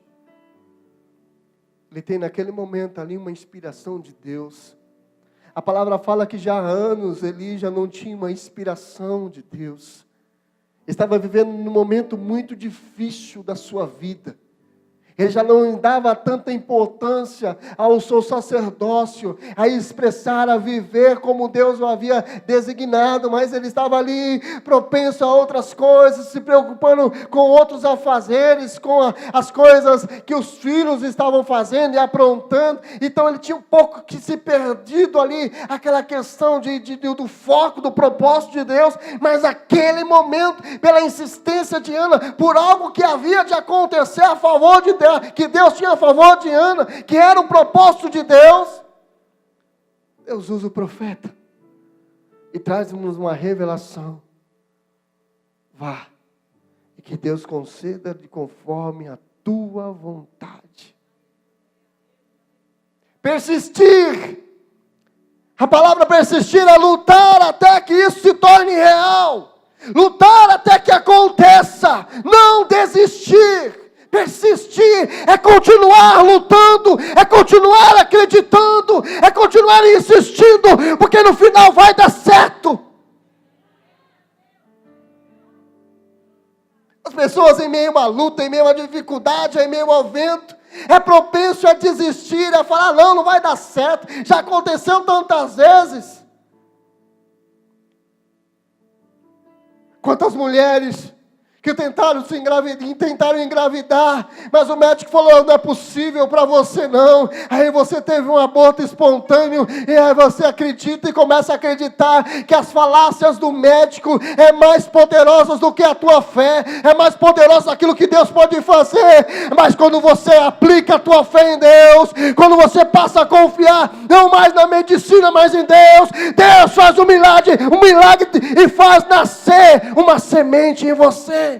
ele tem naquele momento ali uma inspiração de Deus. A palavra fala que já há anos Eli já não tinha uma inspiração de Deus. Estava vivendo num momento muito difícil da sua vida. Ele já não dava tanta importância ao seu sacerdócio, a expressar, a viver como Deus o havia designado, mas ele estava ali propenso a outras coisas, se preocupando com outros afazeres, com as coisas que os filhos estavam fazendo e aprontando. Então ele tinha um pouco que se perdido ali, aquela questão do foco, do propósito de Deus, mas aquele momento, pela insistência de Ana, por algo que havia de acontecer a favor de Deus, que Deus tinha a favor de Ana, que era um propósito de Deus, Deus usa o profeta e traz-nos uma revelação. Vá, e que Deus conceda de conforme a tua vontade. Persistir. A palavra persistir é lutar até que isso se torne real. Lutar até que aconteça. Não desistir. Persistir é continuar lutando, é continuar acreditando, é continuar insistindo, porque no final vai dar certo. As pessoas em meio a uma luta, em meio a uma dificuldade, em meio ao vento, é propenso a desistir, a falar, não vai dar certo, já aconteceu tantas vezes. Quantas mulheres que tentaram engravidar, mas o médico falou, não é possível para você não. Aí você teve um aborto espontâneo, e aí você acredita e começa a acreditar que as falácias do médico é mais poderosas do que a tua fé, é mais poderosa aquilo que Deus pode fazer. Mas quando você aplica a tua fé em Deus, quando você passa a confiar, não mais na medicina, mas em Deus, Deus faz um milagre e faz nascer uma semente em você.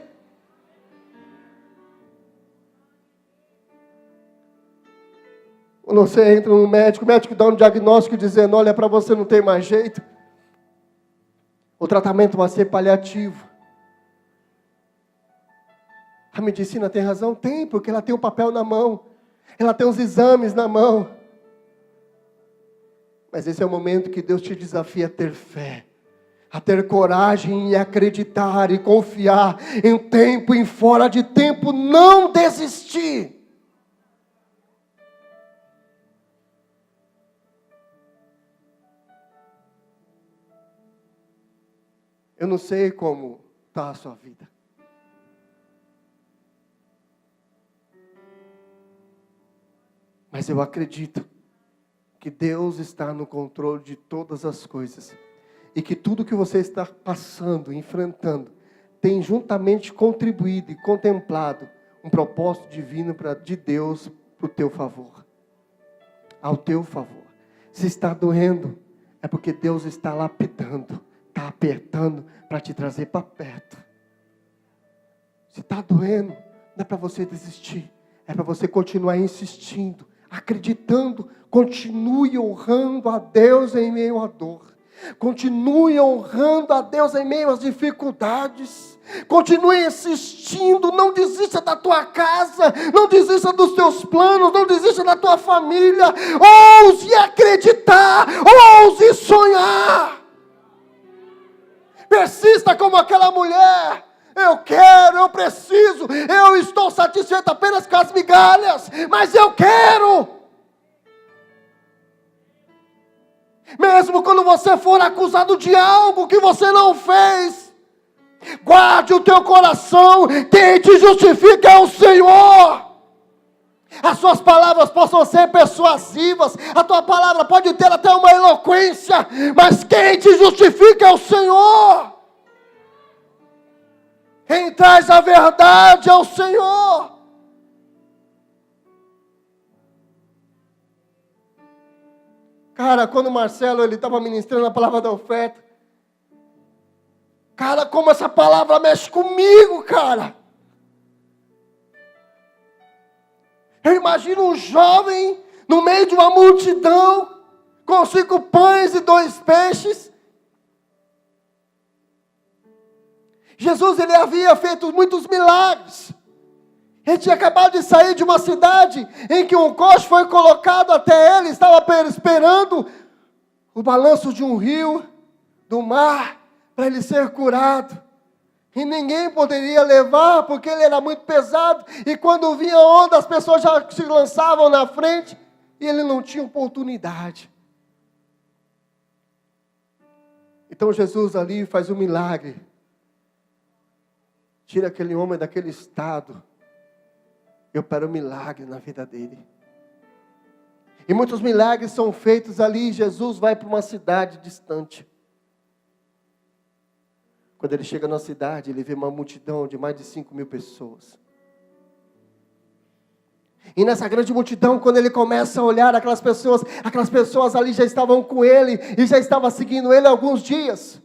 Quando você entra no médico, o médico dá um diagnóstico dizendo, olha, para você não tem mais jeito. O tratamento vai ser paliativo. A medicina tem razão? Tem, porque ela tem o papel na mão. Ela tem os exames na mão. Mas esse é o momento que Deus te desafia a ter fé. A ter coragem e acreditar e confiar em tempo, em fora de tempo, não desistir. Eu não sei como está a sua vida. Mas eu acredito que Deus está no controle de todas as coisas. E que tudo que você está passando, enfrentando, tem juntamente contribuído e contemplado um propósito divino de Deus para o teu favor. Ao teu favor. Se está doendo, é porque Deus está lapidando. Está apertando para te trazer para perto. Se está doendo, não é para você desistir. É para você continuar insistindo, acreditando. Continue honrando a Deus em meio à dor. Continue honrando a Deus em meio às dificuldades. Continue insistindo. Não desista da tua casa. Não desista dos teus planos. Não desista da tua família. Ouse acreditar. Ouse sonhar. Persista como aquela mulher. Eu quero, eu preciso, eu estou satisfeito apenas com as migalhas, mas eu quero. Mesmo quando você for acusado de algo que você não fez, guarde o teu coração, quem te justifica é o Senhor. As suas palavras possam ser persuasivas, a tua palavra pode ter até uma eloquência, mas quem te justifica é o Senhor. Quem traz a verdade é o Senhor. Cara, quando o Marcelo estava ministrando a palavra da oferta, cara, como essa palavra mexe comigo, cara. Eu imagino um jovem no meio de uma multidão, com 5 pães e 2 peixes. Jesus, ele havia feito muitos milagres. Ele tinha acabado de sair de uma cidade em que um coche foi colocado até ele, estava esperando o balanço de um rio, do mar, para ele ser curado. E ninguém poderia levar, porque ele era muito pesado. E quando vinha onda, as pessoas já se lançavam na frente, e ele não tinha oportunidade. Então Jesus ali faz um milagre. Tira aquele homem daquele estado. E opera um milagre na vida dele. E muitos milagres são feitos ali. Jesus vai para uma cidade distante. Quando ele chega na cidade, ele vê uma multidão de mais de 5.000 pessoas. E nessa grande multidão, quando ele começa a olhar aquelas pessoas ali já estavam com ele e já estavam seguindo ele há alguns dias.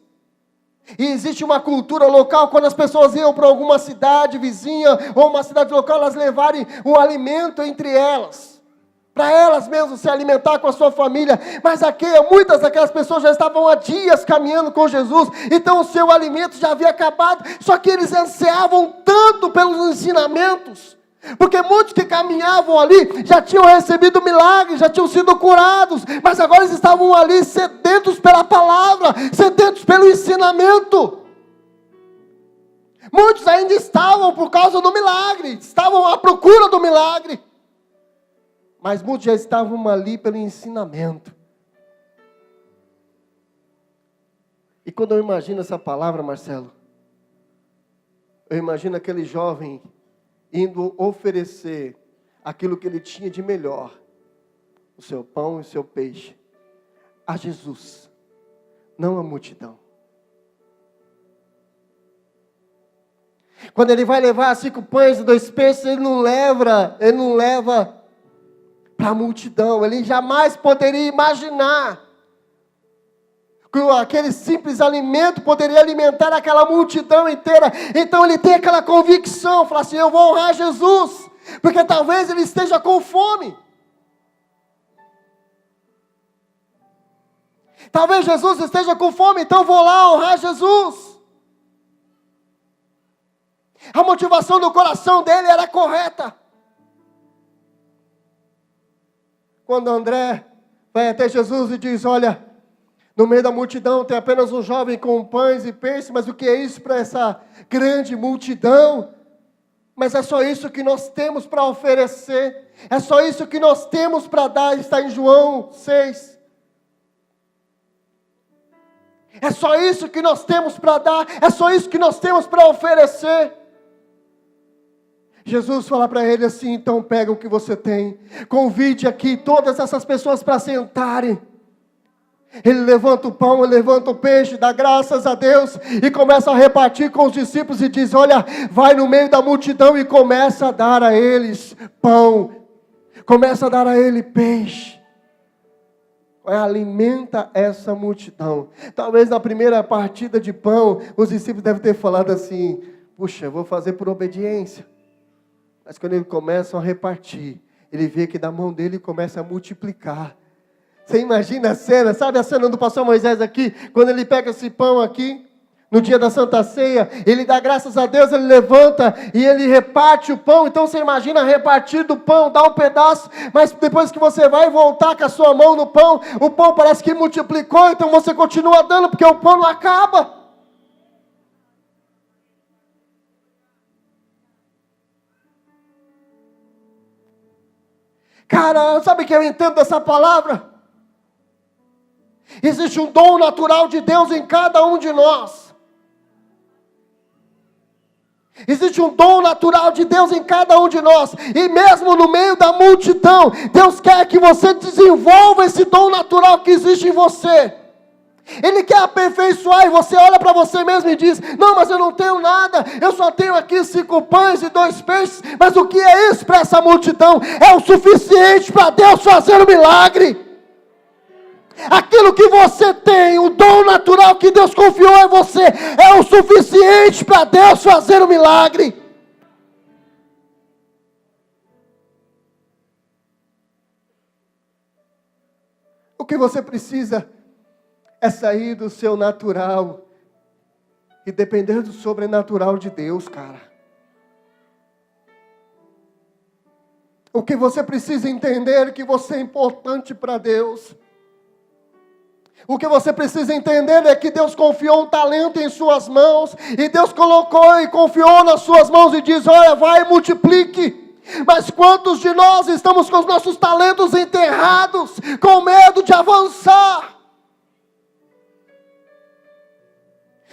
E existe uma cultura local, quando as pessoas iam para alguma cidade vizinha ou uma cidade local, elas levarem um alimento entre elas, para elas mesmas se alimentar com a sua família. Mas aqui, muitas daquelas pessoas já estavam há dias caminhando com Jesus, então o seu alimento já havia acabado, só que eles ansiavam tanto pelos ensinamentos, porque muitos que caminhavam ali já tinham recebido milagres, já tinham sido curados, mas agora eles estavam ali sedentos pela palavra, sedentos pelo ensinamento. Muitos ainda estavam por causa do milagre, estavam à procura do milagre, mas muitos já estavam ali pelo ensinamento. E quando eu imagino essa palavra, Marcelo, eu imagino aquele jovem indo oferecer aquilo que ele tinha de melhor, o seu pão e o seu peixe, a Jesus, não a multidão. Quando ele vai levar 5 pães e 2 peixes, ele não leva para a multidão. Ele jamais poderia imaginar que aquele simples alimento poderia alimentar aquela multidão inteira. Então ele tem aquela convicção, fala assim: eu vou honrar Jesus, porque talvez ele esteja com fome. Talvez Jesus esteja com fome, então vou lá honrar Jesus. A motivação do coração dele era correta. Quando André vai até Jesus e diz: olha, no meio da multidão tem apenas um jovem com pães e peixes, mas o que é isso para essa grande multidão? Mas é só isso que nós temos para oferecer, é só isso que nós temos para dar, está em João 6. É só isso que nós temos para dar, é só isso que nós temos para oferecer. Jesus fala para ele assim: então pega o que você tem, convide aqui todas essas pessoas para sentarem. Ele levanta o pão, ele levanta o peixe, dá graças a Deus e começa a repartir com os discípulos e diz: olha, vai no meio da multidão e começa a dar a eles pão, começa a dar a ele peixe. Alimenta essa multidão. Talvez na primeira partida de pão, os discípulos devem ter falado assim: puxa, eu vou fazer por obediência. Mas quando eles começam a repartir, ele vê que da mão dele começa a multiplicar. Você imagina a cena, sabe a cena do pastor Moisés aqui, quando ele pega esse pão aqui, no dia da Santa Ceia, ele dá graças a Deus, ele levanta e ele reparte o pão. Então você imagina repartir do pão, dá um pedaço, mas depois que você vai voltar com a sua mão no pão, o pão parece que multiplicou, então você continua dando, porque o pão não acaba. Cara, sabe o que eu entendo dessa palavra? Existe um dom natural de Deus em cada um de nós. Existe um dom natural de Deus em cada um de nós. E mesmo no meio da multidão, Deus quer que você desenvolva esse dom natural que existe em você. Ele quer aperfeiçoar, e você olha para você mesmo e diz: não, mas eu não tenho nada, eu só tenho aqui 5 pães e 2 peixes. Mas o que é isso para essa multidão? É o suficiente para Deus fazer um milagre. Aquilo que você tem, o dom natural que Deus confiou em você, é o suficiente para Deus fazer um milagre. que você precisa é sair do seu natural e depender do sobrenatural de Deus, cara. O que você precisa entender é que você é importante para Deus. O que você precisa entender é que Deus confiou um talento em suas mãos, e Deus colocou e confiou nas suas mãos e diz: olha, vai e multiplique. Mas quantos de nós estamos com os nossos talentos enterrados, com medo de avançar?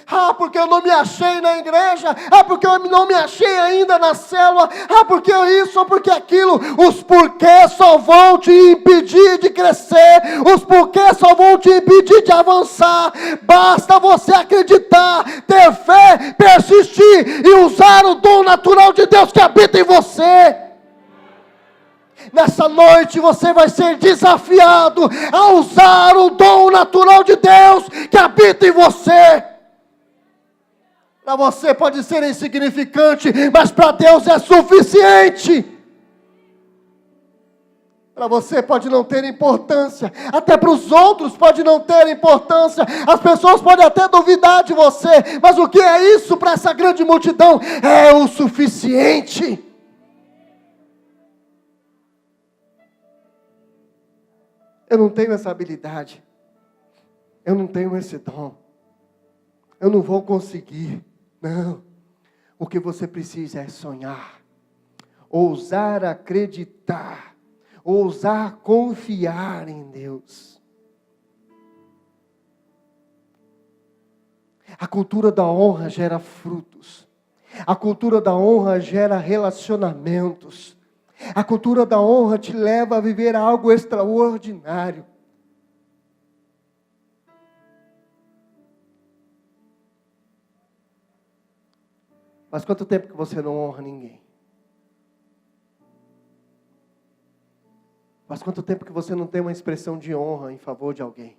Ah, porque eu não me achei na igreja. Ah, porque eu não me achei ainda na célula. Ah, porque isso, ou porque aquilo. Os porquês só vão te impedir de crescer. Os porquês só vão te impedir de avançar. Basta você acreditar, ter fé, persistir e usar o dom natural de Deus que habita em você. Nessa noite você vai ser desafiado a usar o dom natural de Deus que habita em você. Para você pode ser insignificante, mas para Deus é suficiente. Para você pode não ter importância, até para os outros pode não ter importância. As pessoas podem até duvidar de você, mas o que é isso para essa grande multidão? É o suficiente. Eu não tenho essa habilidade, eu não tenho esse dom, eu não vou conseguir. Não, o que você precisa é sonhar, ousar acreditar, ousar confiar em Deus. A cultura da honra gera frutos, a cultura da honra gera relacionamentos, a cultura da honra te leva a viver algo extraordinário. Mas quanto tempo que você não honra ninguém? Faz quanto tempo que você não tem uma expressão de honra em favor de alguém?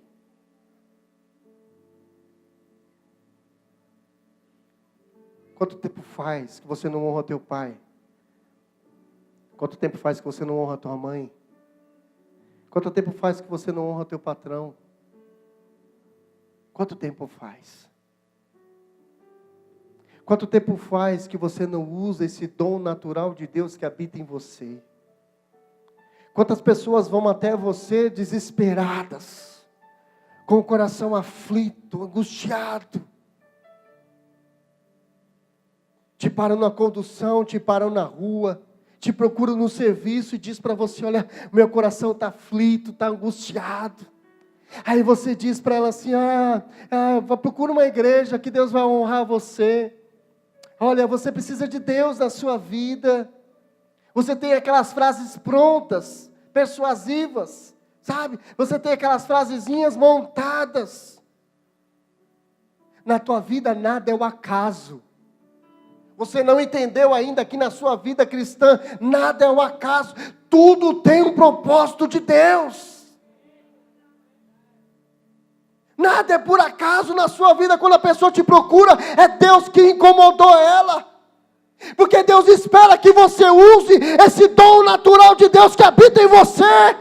Quanto tempo faz que você não honra teu pai? Quanto tempo faz que você não honra tua mãe? Quanto tempo faz que você não honra teu patrão? Quanto tempo faz? Quanto tempo faz que você não usa esse dom natural de Deus que habita em você? Quantas pessoas vão até você desesperadas, com o coração aflito, angustiado, te param na condução, te param na rua, te procuram no serviço e diz para você: olha, meu coração está aflito, está angustiado. Aí você diz para ela assim: procura uma igreja que Deus vai honrar você. Olha, você precisa de Deus na sua vida. Você tem aquelas frases prontas, persuasivas, sabe? Você tem aquelas frasezinhas montadas. Na tua vida nada é o acaso. Você não entendeu ainda que na sua vida cristã nada é o acaso. Tudo tem um propósito de Deus. Nada é por acaso na sua vida. Quando a pessoa te procura, é Deus que incomodou ela. Porque Deus espera que você use esse dom natural de Deus que habita em você.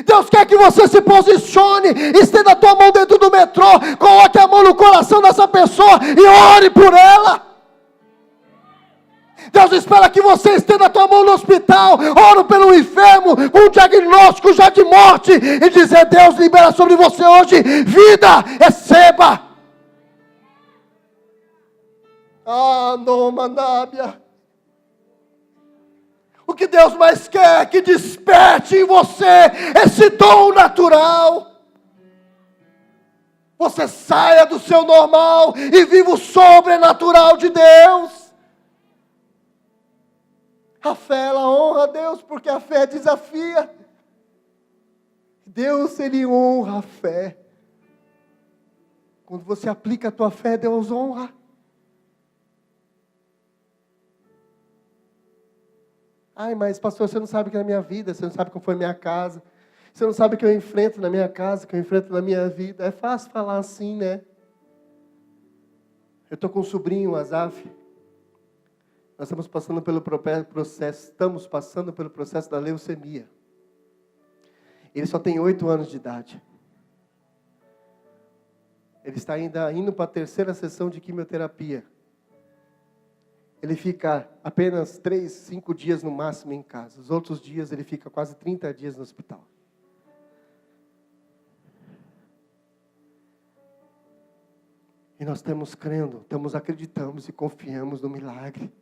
Deus quer que você se posicione, estenda a tua mão dentro do metrô, coloque a mão no coração dessa pessoa e ore por ela. Deus espera que você estenda a tua mão no hospital, ore pelo enfermo, com um diagnóstico já de morte, e dizer: Deus, libera sobre você hoje vida, receba. Não, Manábia. O que Deus mais quer é que desperte em você esse dom natural. Você saia do seu normal e viva o sobrenatural de Deus. A fé, ela honra a Deus, porque a fé desafia. Deus, Ele honra a fé. Quando você aplica a tua fé, Deus honra. Mas pastor, você não sabe o que é a minha vida, você não sabe como foi a minha casa, você não sabe o que eu enfrento na minha casa, o que eu enfrento na minha vida. É fácil falar assim, né? Eu estou com um sobrinho, o Azaf. Nós estamos passando pelo processo da leucemia. Ele só tem 8 anos de idade. Ele está ainda indo para a 3ª sessão de quimioterapia. Ele fica apenas 3, 5 dias no máximo em casa. Os outros dias ele fica quase 30 dias no hospital. E nós estamos crendo, acreditamos e confiamos no milagre.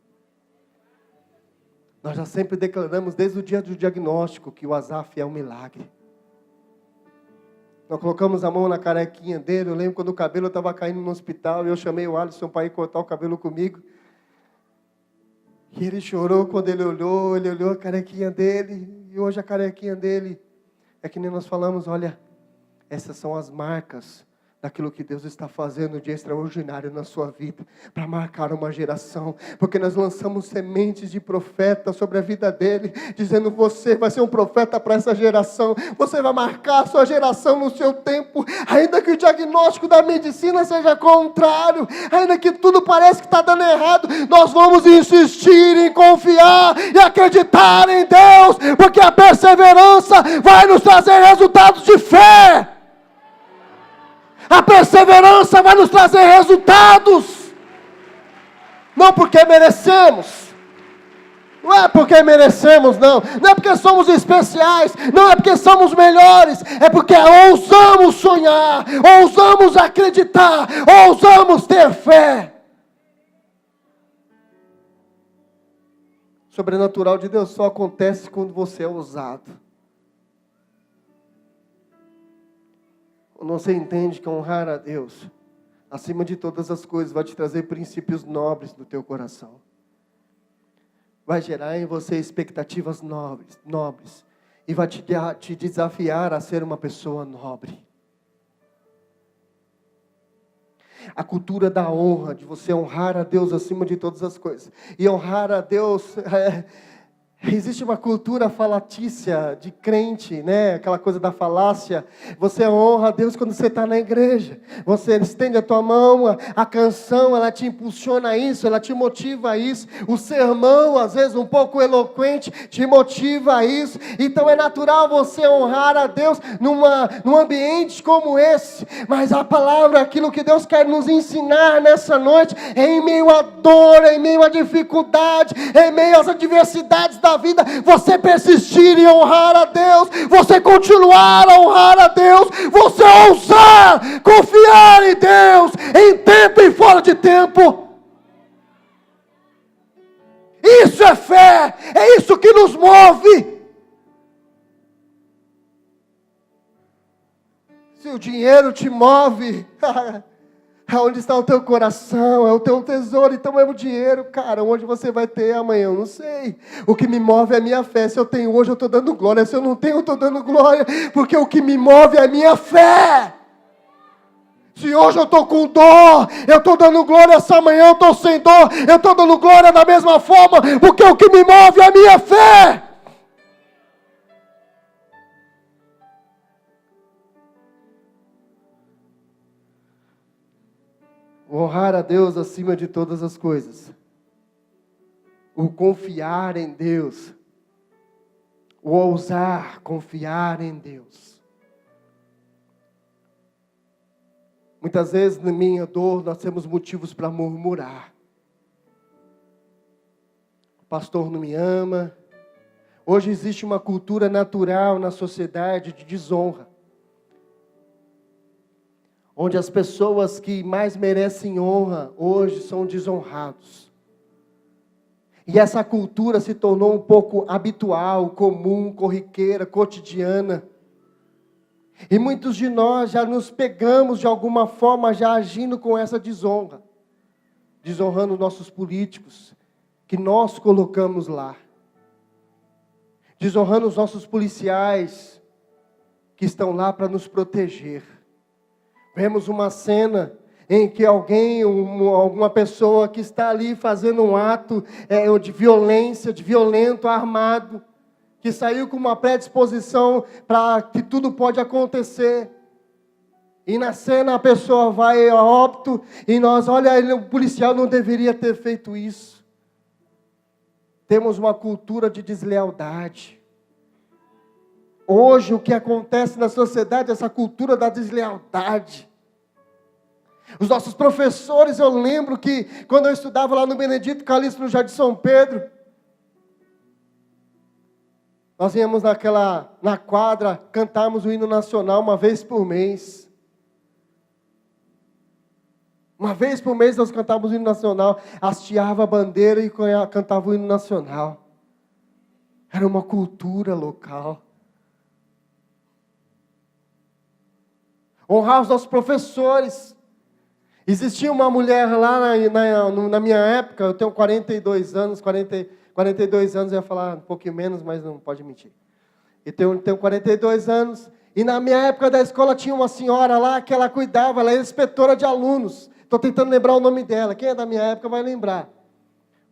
Nós já sempre declaramos desde o dia do diagnóstico que o Asaf é um milagre. Nós colocamos a mão na carequinha dele. Eu lembro quando o cabelo estava caindo no hospital e eu chamei o Alisson para ir cortar o cabelo comigo. E ele chorou quando ele olhou a carequinha dele. E hoje a carequinha dele é que nem nós falamos, olha, essas são as marcas daquilo que Deus está fazendo de extraordinário na sua vida, para marcar uma geração, porque nós lançamos sementes de profeta sobre a vida dele, dizendo, você vai ser um profeta para essa geração, você vai marcar a sua geração no seu tempo, ainda que o diagnóstico da medicina seja contrário, ainda que tudo parece que está dando errado, nós vamos insistir em confiar e acreditar em Deus, porque a perseverança vai nos trazer resultados de fé. A perseverança vai nos trazer resultados. Não porque merecemos. Não é porque merecemos, não. Não é porque somos especiais. Não é porque somos melhores. É porque ousamos sonhar. Ousamos acreditar. Ousamos ter fé. O sobrenatural de Deus só acontece quando você é ousado. Quando você entende que honrar a Deus, acima de todas as coisas, vai te trazer princípios nobres no teu coração. Vai gerar em você expectativas nobres. E vai te desafiar a ser uma pessoa nobre. A cultura da honra, de você honrar a Deus acima de todas as coisas. E honrar a Deus... Existe uma cultura falatícia de crente, né? Aquela coisa da falácia. Você honra a Deus quando você está na igreja. Você estende a tua mão, a canção, ela te impulsiona a isso, ela te motiva a isso. O sermão, às vezes um pouco eloquente, te motiva a isso. Então é natural você honrar a Deus num ambiente como esse. Mas a palavra, aquilo que Deus quer nos ensinar nessa noite, é em meio à dor, em meio à dificuldade, em meio às adversidades da vida, você persistir em honrar a Deus, você continuar a honrar a Deus, você ousar confiar em Deus, em tempo e fora de tempo. Isso é fé, é isso que nos move. Se o dinheiro te move, onde está o teu coração, é o teu tesouro, então é o dinheiro, cara, onde você vai ter amanhã, eu não sei. O que me move é a minha fé, se eu tenho hoje eu estou dando glória, se eu não tenho eu estou dando glória, porque o que me move é a minha fé. Se hoje eu estou com dor, eu estou dando glória, se amanhã eu estou sem dor, eu estou dando glória da mesma forma, porque o que me move é a minha fé. O honrar a Deus acima de todas as coisas. O confiar em Deus. O ousar confiar em Deus. Muitas vezes, na minha dor, nós temos motivos para murmurar. O pastor não me ama. Hoje existe uma cultura natural na sociedade de desonra. Onde as pessoas que mais merecem honra, hoje são desonrados. E essa cultura se tornou um pouco habitual, comum, corriqueira, cotidiana. E muitos de nós já nos pegamos de alguma forma, já agindo com essa desonra. Desonrando nossos políticos, que nós colocamos lá. Desonrando os nossos policiais, que estão lá para nos proteger. Vemos uma cena em que alguma pessoa que está ali fazendo um ato de violência, de violento armado, que saiu com uma predisposição para que tudo pode acontecer. E na cena a pessoa vai a óbito e olha, o policial não deveria ter feito isso. Temos uma cultura de deslealdade. Hoje o que acontece na sociedade é essa cultura da deslealdade. Os nossos professores, eu lembro que quando eu estudava lá no Benedito Calixto, no Jardim São Pedro, nós íamos na quadra, cantávamos o hino nacional uma vez por mês. Uma vez por mês nós cantávamos o hino nacional, hasteava a bandeira e cantava o hino nacional. Era uma cultura local. Honrar os nossos professores. Existia uma mulher lá na minha época, eu tenho 42 anos, 42 anos, eu ia falar um pouquinho menos, mas não pode mentir. Eu tenho 42 anos, e na minha época da escola tinha uma senhora lá que ela cuidava, ela era inspetora de alunos. Estou tentando lembrar o nome dela, quem é da minha época vai lembrar.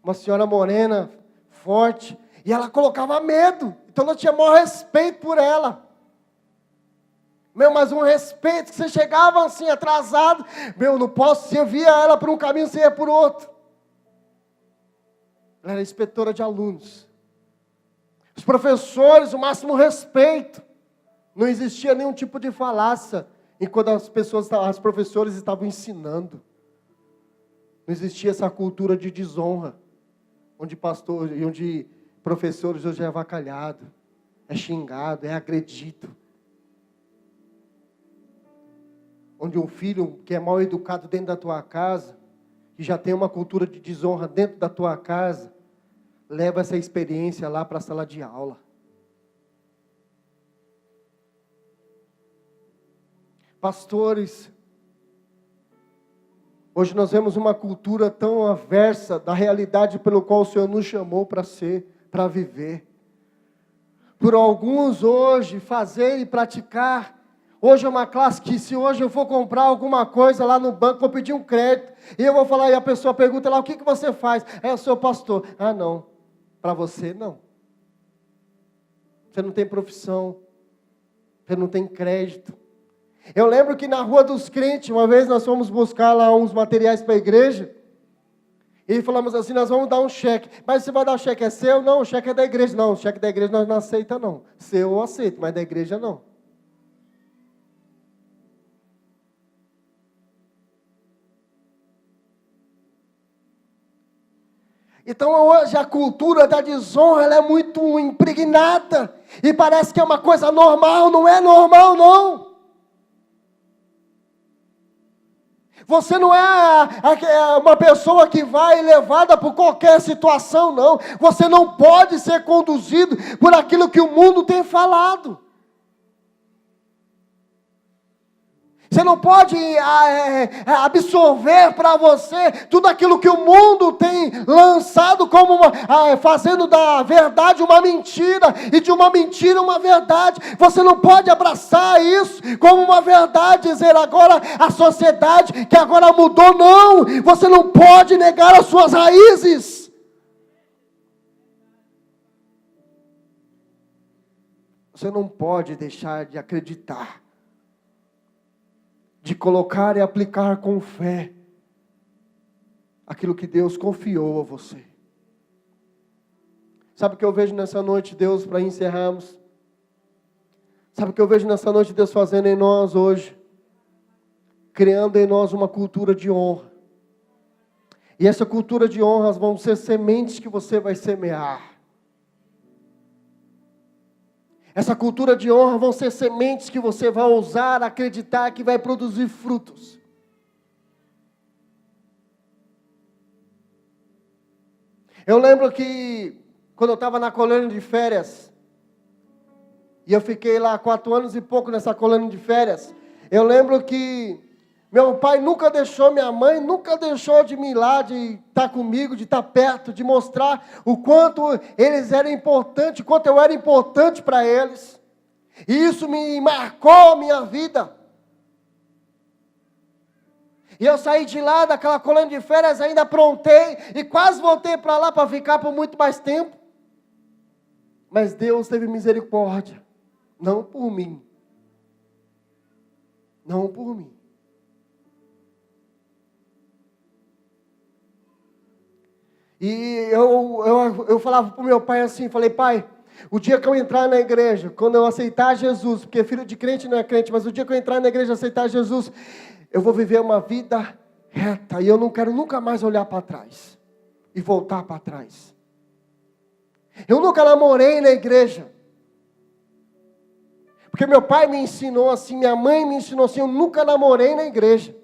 Uma senhora morena, forte, e ela colocava medo, então eu tinha maior respeito por ela. Mas um respeito, que você chegava assim, atrasado, não posso, você via ela por um caminho, você ia por outro. Ela era inspetora de alunos. Os professores, o máximo respeito. Não existia nenhum tipo de falácia enquanto os professores estavam ensinando. Não existia essa cultura de desonra, onde professores hoje é avacalhado, é xingado, é agredido. Onde um filho que é mal educado dentro da tua casa, que já tem uma cultura de desonra dentro da tua casa, leva essa experiência lá para a sala de aula. Pastores, hoje nós vemos uma cultura tão aversa da realidade pelo qual o Senhor nos chamou para viver. Por alguns hoje, fazer e praticar. Hoje é uma classe que se hoje eu for comprar alguma coisa lá no banco, vou pedir um crédito, e eu vou falar, e a pessoa pergunta lá, o que você faz? Eu sou pastor. Ah, não. Para você, não. Você não tem profissão. Você não tem crédito. Eu lembro que na Rua dos Crentes, uma vez nós fomos buscar lá uns materiais para a igreja, e falamos assim, nós vamos dar um cheque. Mas você vai dar o cheque, é seu? Não, o cheque é da igreja. Não, o cheque da igreja nós não aceita não. Seu eu aceito, mas da igreja não. Então hoje a cultura da desonra ela é muito impregnada. E parece que é uma coisa normal, não é normal não. Você não é uma pessoa que vai levada por qualquer situação, não. Você não pode ser conduzido por aquilo que o mundo tem falado. Você não pode absorver para você tudo aquilo que o mundo tem lançado como fazendo da verdade uma mentira e de uma mentira uma verdade. Você não pode abraçar isso como uma verdade, dizer agora a sociedade que agora mudou, não. Você não pode negar as suas raízes. Você não pode deixar de acreditar, de colocar e aplicar com fé aquilo que Deus confiou a você. Sabe o que eu vejo nessa noite, Deus, para encerrarmos? Sabe o que eu vejo nessa noite, Deus fazendo em nós hoje? Criando em nós uma cultura de honra. E essa cultura de honra vão ser sementes que você vai semear. Essa cultura de honra vão ser sementes que você vai ousar acreditar que vai produzir frutos. Eu lembro que quando eu estava na colônia de férias, e eu fiquei lá 4 anos e pouco nessa colônia de férias, eu lembro que meu pai nunca deixou, minha mãe nunca deixou de me ir lá, de estar comigo, de estar perto, de mostrar o quanto eles eram importantes, o quanto eu era importante para eles. E isso me marcou a minha vida. E eu saí de lá, daquela colônia de férias, ainda aprontei, e quase voltei para lá para ficar por muito mais tempo. Mas Deus teve misericórdia, não por mim. Não por mim. E eu falava para o meu pai assim, falei, pai, O dia que eu entrar na igreja, quando eu aceitar Jesus, porque filho de crente não é crente, mas o dia que eu entrar na igreja e aceitar Jesus, eu vou viver uma vida reta, e eu não quero nunca mais olhar para trás, e voltar para trás. Eu nunca namorei na igreja, porque meu pai me ensinou assim, minha mãe me ensinou assim, eu nunca namorei na igreja.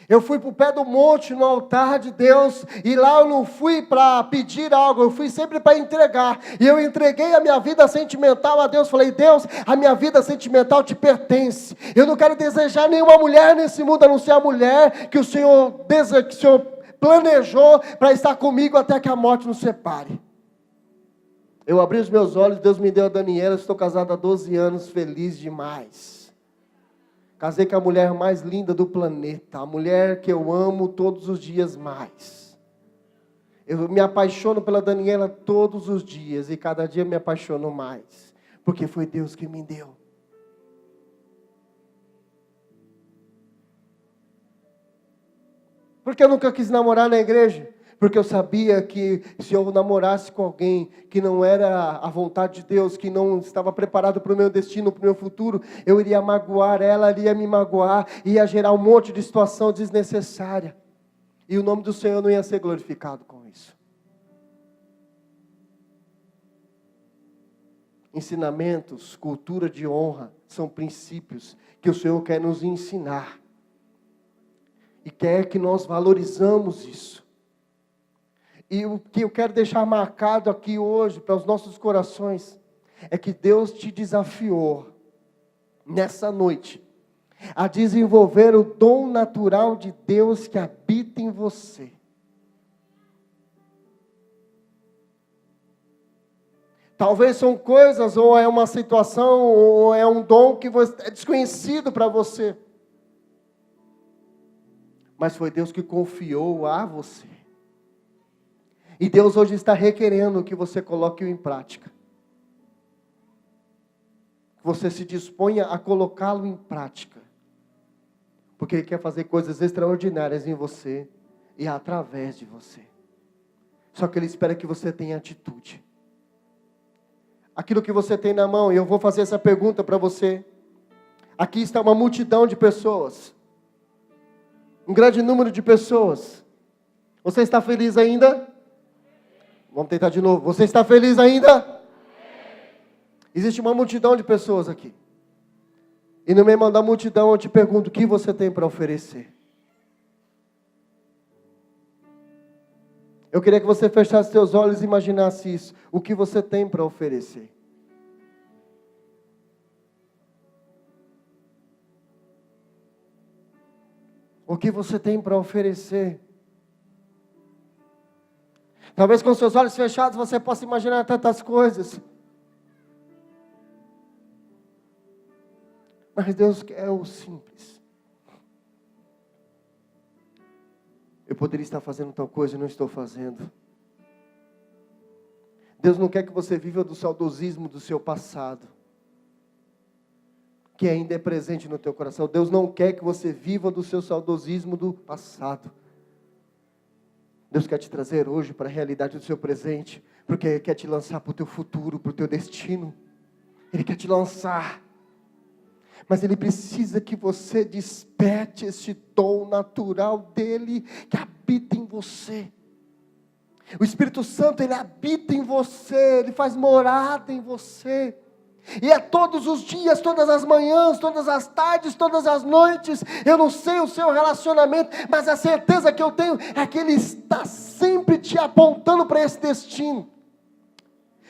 Eu fui para o pé do monte, no altar de Deus, e lá eu não fui para pedir algo, eu fui sempre para entregar. E eu entreguei a minha vida sentimental a Deus, falei, Deus, a minha vida sentimental te pertence. Eu não quero desejar nenhuma mulher nesse mundo, a não ser a mulher que o Senhor planejou para estar comigo até que a morte nos separe. Eu abri os meus olhos, Deus me deu a Daniela, estou casado há 12 anos, feliz demais. Casei com a mulher mais linda do planeta, a mulher que eu amo todos os dias mais. Eu me apaixono pela Daniela todos os dias, e cada dia me apaixono mais, porque foi Deus que me deu. Por que eu nunca quis namorar na igreja? Porque eu sabia que se eu namorasse com alguém que não era a vontade de Deus, que não estava preparado para o meu destino, para o meu futuro, eu iria magoar ela, ela ia me magoar, ia gerar um monte de situação desnecessária. E o nome do Senhor não ia ser glorificado com isso. Ensinamentos, cultura de honra, são princípios que o Senhor quer nos ensinar. E quer que nós valorizamos isso. E o que eu quero deixar marcado aqui hoje para os nossos corações é que Deus te desafiou nessa noite a desenvolver o dom natural de Deus que habita em você. Talvez são coisas, ou é uma situação, ou é um dom que é desconhecido para você. Mas foi Deus que confiou a você. E Deus hoje está requerendo que você coloque-o em prática. Que você se disponha a colocá-lo em prática. Porque Ele quer fazer coisas extraordinárias em você e através de você. Só que Ele espera que você tenha atitude. Aquilo que você tem na mão, e eu vou fazer essa pergunta para você. Aqui está uma multidão de pessoas. Um grande número de pessoas. Você está feliz ainda? Vamos tentar de novo. Você está feliz ainda? Existe uma multidão de pessoas aqui. E no meio da multidão eu te pergunto, o que você tem para oferecer? Eu queria que você fechasse seus olhos e imaginasse isso. O que você tem para oferecer? O que você tem para oferecer? Talvez com seus olhos fechados você possa imaginar tantas coisas. Mas Deus quer o simples. Eu poderia estar fazendo tal coisa e não estou fazendo. Deus não quer que você viva do saudosismo do seu passado, que ainda é presente no teu coração. Deus não quer que você viva do seu saudosismo do passado. Deus quer te trazer hoje para a realidade do seu presente, porque Ele quer te lançar para o teu futuro, para o teu destino. Ele quer te lançar. Mas Ele precisa que você desperte esse dom natural dEle, que habita em você. O Espírito Santo, Ele habita em você, Ele faz morada em você. E é todos os dias, todas as manhãs, todas as tardes, todas as noites. Eu não sei o seu relacionamento, mas a certeza que eu tenho é que Ele está sempre te apontando para esse destino.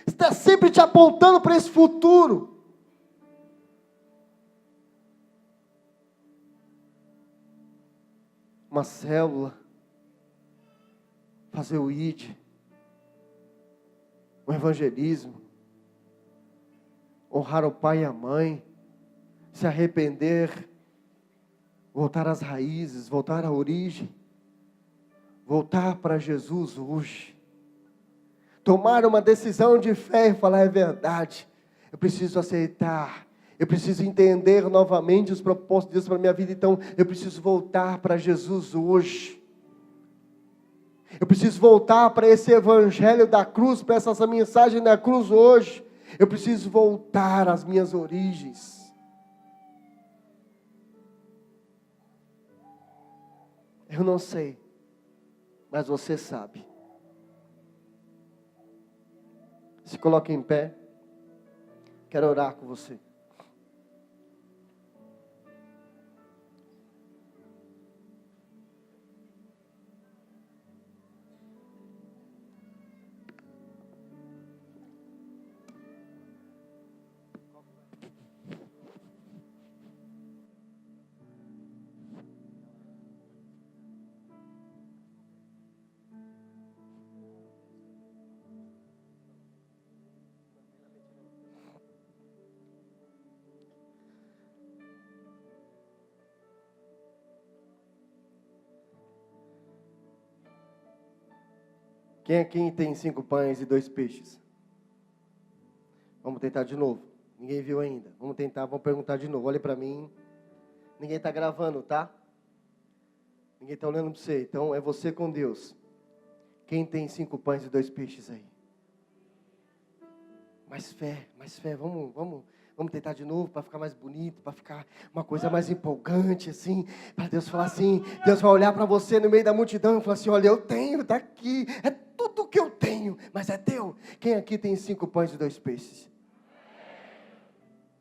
Está sempre te apontando para esse futuro. Uma célula, fazer o ID, o evangelismo, honrar o pai e a mãe, se arrepender, voltar às raízes, voltar à origem, voltar para Jesus hoje, tomar uma decisão de fé e falar: é verdade, eu preciso aceitar, eu preciso entender novamente os propósitos de Deus para a minha vida, então eu preciso voltar para Jesus hoje. Eu preciso voltar para esse evangelho da cruz, para essa mensagem da cruz hoje. Eu preciso voltar às minhas origens. Eu não sei, mas você sabe. Se coloque em pé. Quero orar com você. Quem aqui tem 5 pães e 2 peixes? Vamos tentar de novo. Ninguém viu ainda. Vamos tentar, vamos perguntar de novo. Olha para mim. Ninguém está gravando, tá? Ninguém está olhando para você. Então é você com Deus. Quem tem 5 pães e 2 peixes aí? Mais fé. Vamos tentar de novo para ficar mais bonito, para ficar uma coisa mais empolgante, assim. Para Deus falar assim. Deus vai olhar para você no meio da multidão e falar assim: olha, eu tenho, está aqui. É tudo que eu tenho, mas é teu. Quem aqui tem 5 pães e 2 peixes?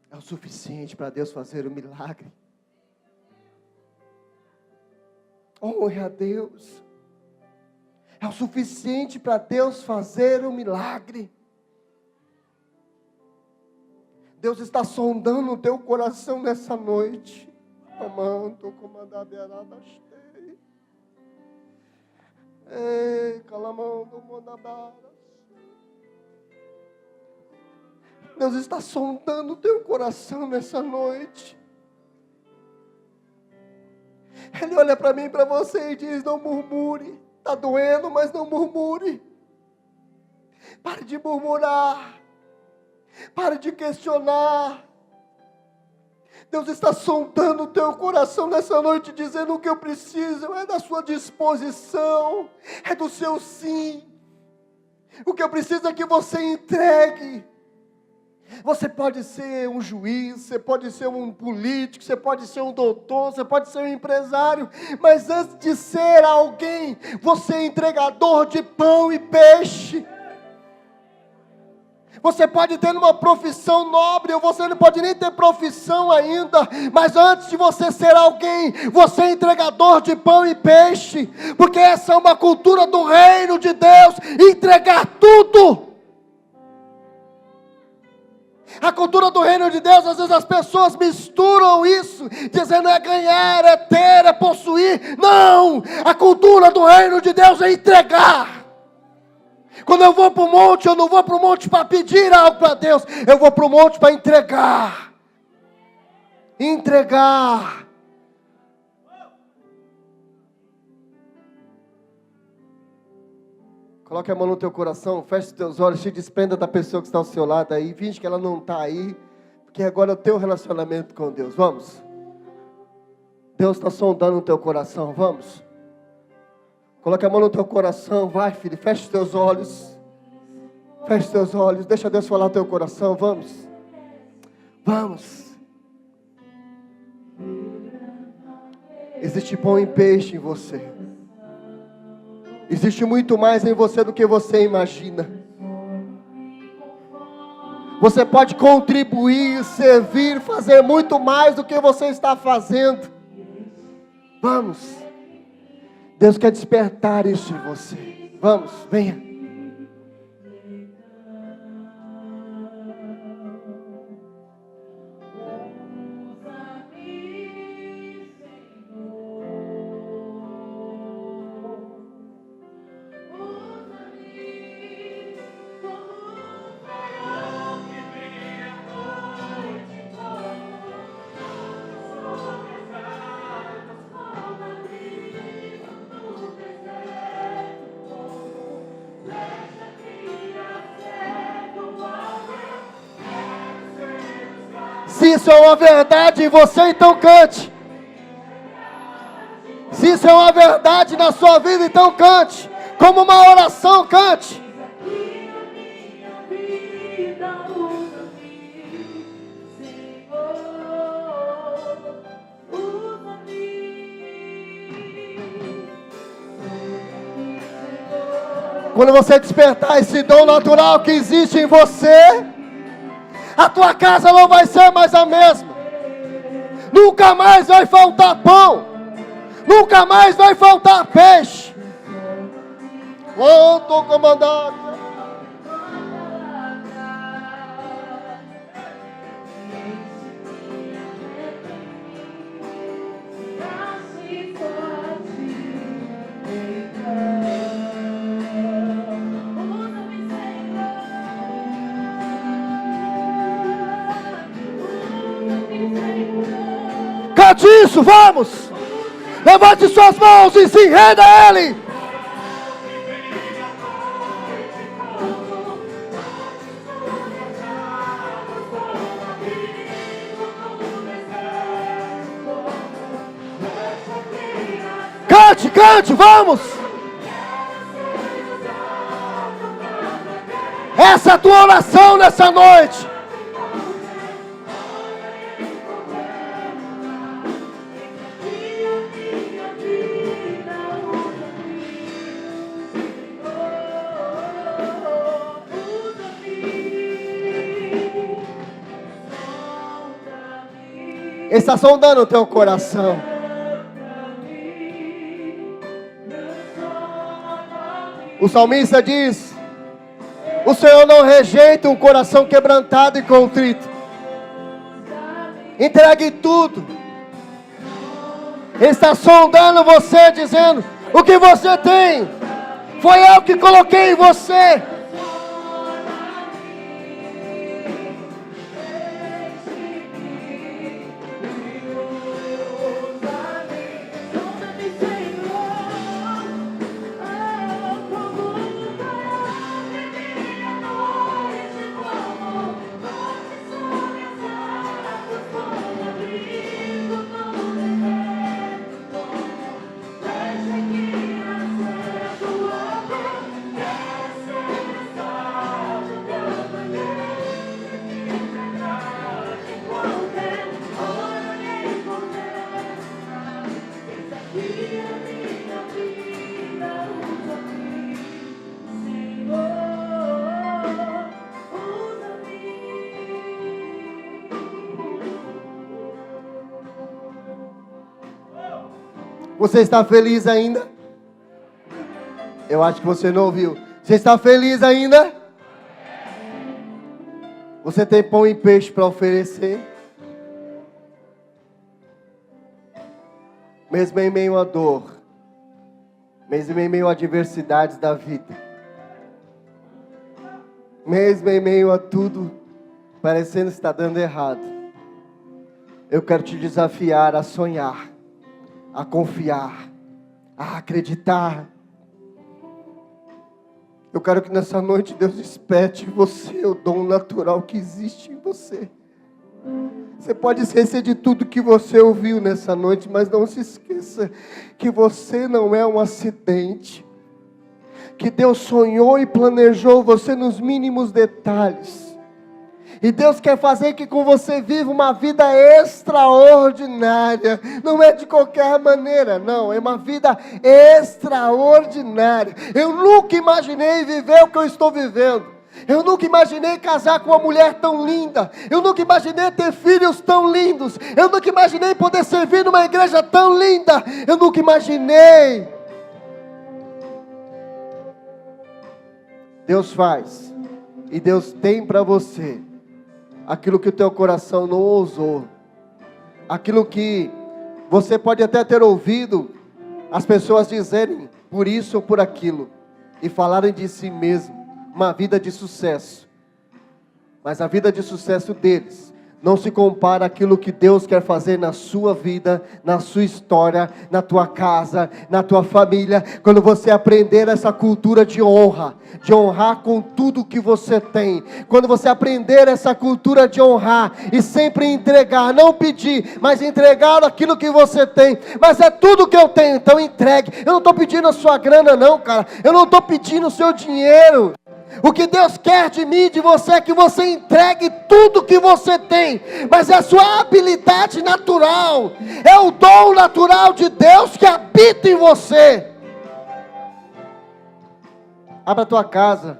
É o suficiente para Deus fazer o milagre. Honre a Deus. É o suficiente para Deus fazer o milagre. Deus está sondando o teu coração nessa noite. Amando, comandabei. Ei, calamando, monabaras. Deus está sondando o teu coração nessa noite. Ele olha para mim e para você e diz: não murmure. Está doendo, mas não murmure. Pare de murmurar. Pare de questionar. Deus está sondando o teu coração nessa noite, dizendo: o que eu preciso é da sua disposição, é do seu sim. O que eu preciso é que você entregue. Você pode ser um juiz, você pode ser um político, você pode ser um doutor, você pode ser um empresário, mas antes de ser alguém, você é entregador de pão e peixe. Você pode ter uma profissão nobre, ou você não pode nem ter profissão ainda, mas antes de você ser alguém, você é entregador de pão e peixe, porque essa é uma cultura do reino de Deus, entregar tudo. A cultura do reino de Deus, às vezes as pessoas misturam isso, dizendo é ganhar, é ter, é possuir. Não! A cultura do reino de Deus é entregar. Quando eu vou para o monte, eu não vou para o monte para pedir algo para Deus, eu vou para o monte para entregar. Entregar. Coloque a mão no teu coração, feche os teus olhos, se desprenda da pessoa que está ao seu lado aí, finge que ela não está aí, porque agora é o teu relacionamento com Deus. Vamos. Deus está sondando o teu coração, vamos. Coloque a mão no teu coração, vai filho, feche os teus olhos. Feche os teus olhos, deixa Deus falar no teu coração, vamos. Vamos. Existe pão e peixe em você. Existe muito mais em você do que você imagina. Você pode contribuir, servir, fazer muito mais do que você está fazendo. Vamos. Deus quer despertar isso em você. Vamos, venha. Se isso é uma verdade em você, então cante. Se isso é uma verdade na sua vida, então cante. como uma oração, cante. Quando você despertar esse dom natural que existe em você, a tua casa não vai ser mais a mesma. Nunca mais vai faltar pão. Nunca mais vai faltar peixe. Oh, estou comandado. Cante isso, vamos! Levante suas mãos e se renda a Ele! Cante, cante, vamos! Essa é a tua oração nessa noite. Ele está sondando o teu coração. O salmista diz: o Senhor não rejeita um coração quebrantado e contrito. Entregue tudo. Ele está sondando você, dizendo: o que você tem foi eu que coloquei em você. Você está feliz ainda? Eu acho que você não ouviu. Você está feliz ainda? Você tem pão e peixe para oferecer? Mesmo em meio à dor, mesmo em meio a adversidades da vida, mesmo em meio a tudo parecendo estar dando errado, eu quero te desafiar a sonhar, a confiar, a acreditar. Eu quero que nessa noite Deus desperte em você o dom natural que existe em você. Você pode esquecer de tudo que você ouviu nessa noite, mas não se esqueça que você não é um acidente. Que Deus sonhou e planejou você nos mínimos detalhes. E Deus quer fazer que com você viva uma vida extraordinária. Não é de qualquer maneira, não. É uma vida extraordinária. Eu nunca imaginei viver o que eu estou vivendo. Eu nunca imaginei casar com uma mulher tão linda. Eu nunca imaginei ter filhos tão lindos. Eu nunca imaginei poder servir numa igreja tão linda. Eu nunca imaginei. Deus faz. E Deus tem para você aquilo que o teu coração não ousou. Aquilo que você pode até ter ouvido as pessoas dizerem por isso ou por aquilo. E falarem de si mesmo. Uma vida de sucesso. Mas a vida de sucesso deles não se compara àquilo que Deus quer fazer na sua vida, na sua história, na tua casa, na tua família. Quando você aprender essa cultura de honrar com tudo que você tem. Quando você aprender essa cultura de honrar e sempre entregar, não pedir, mas entregar aquilo que você tem. Mas é tudo que eu tenho, então entregue. Eu não estou pedindo a sua grana não, cara. Eu não estou pedindo o seu dinheiro. O que Deus quer de mim e de você é que você entregue tudo que você tem, mas é a sua habilidade natural, é o dom natural de Deus que habita em você. Abra a tua casa,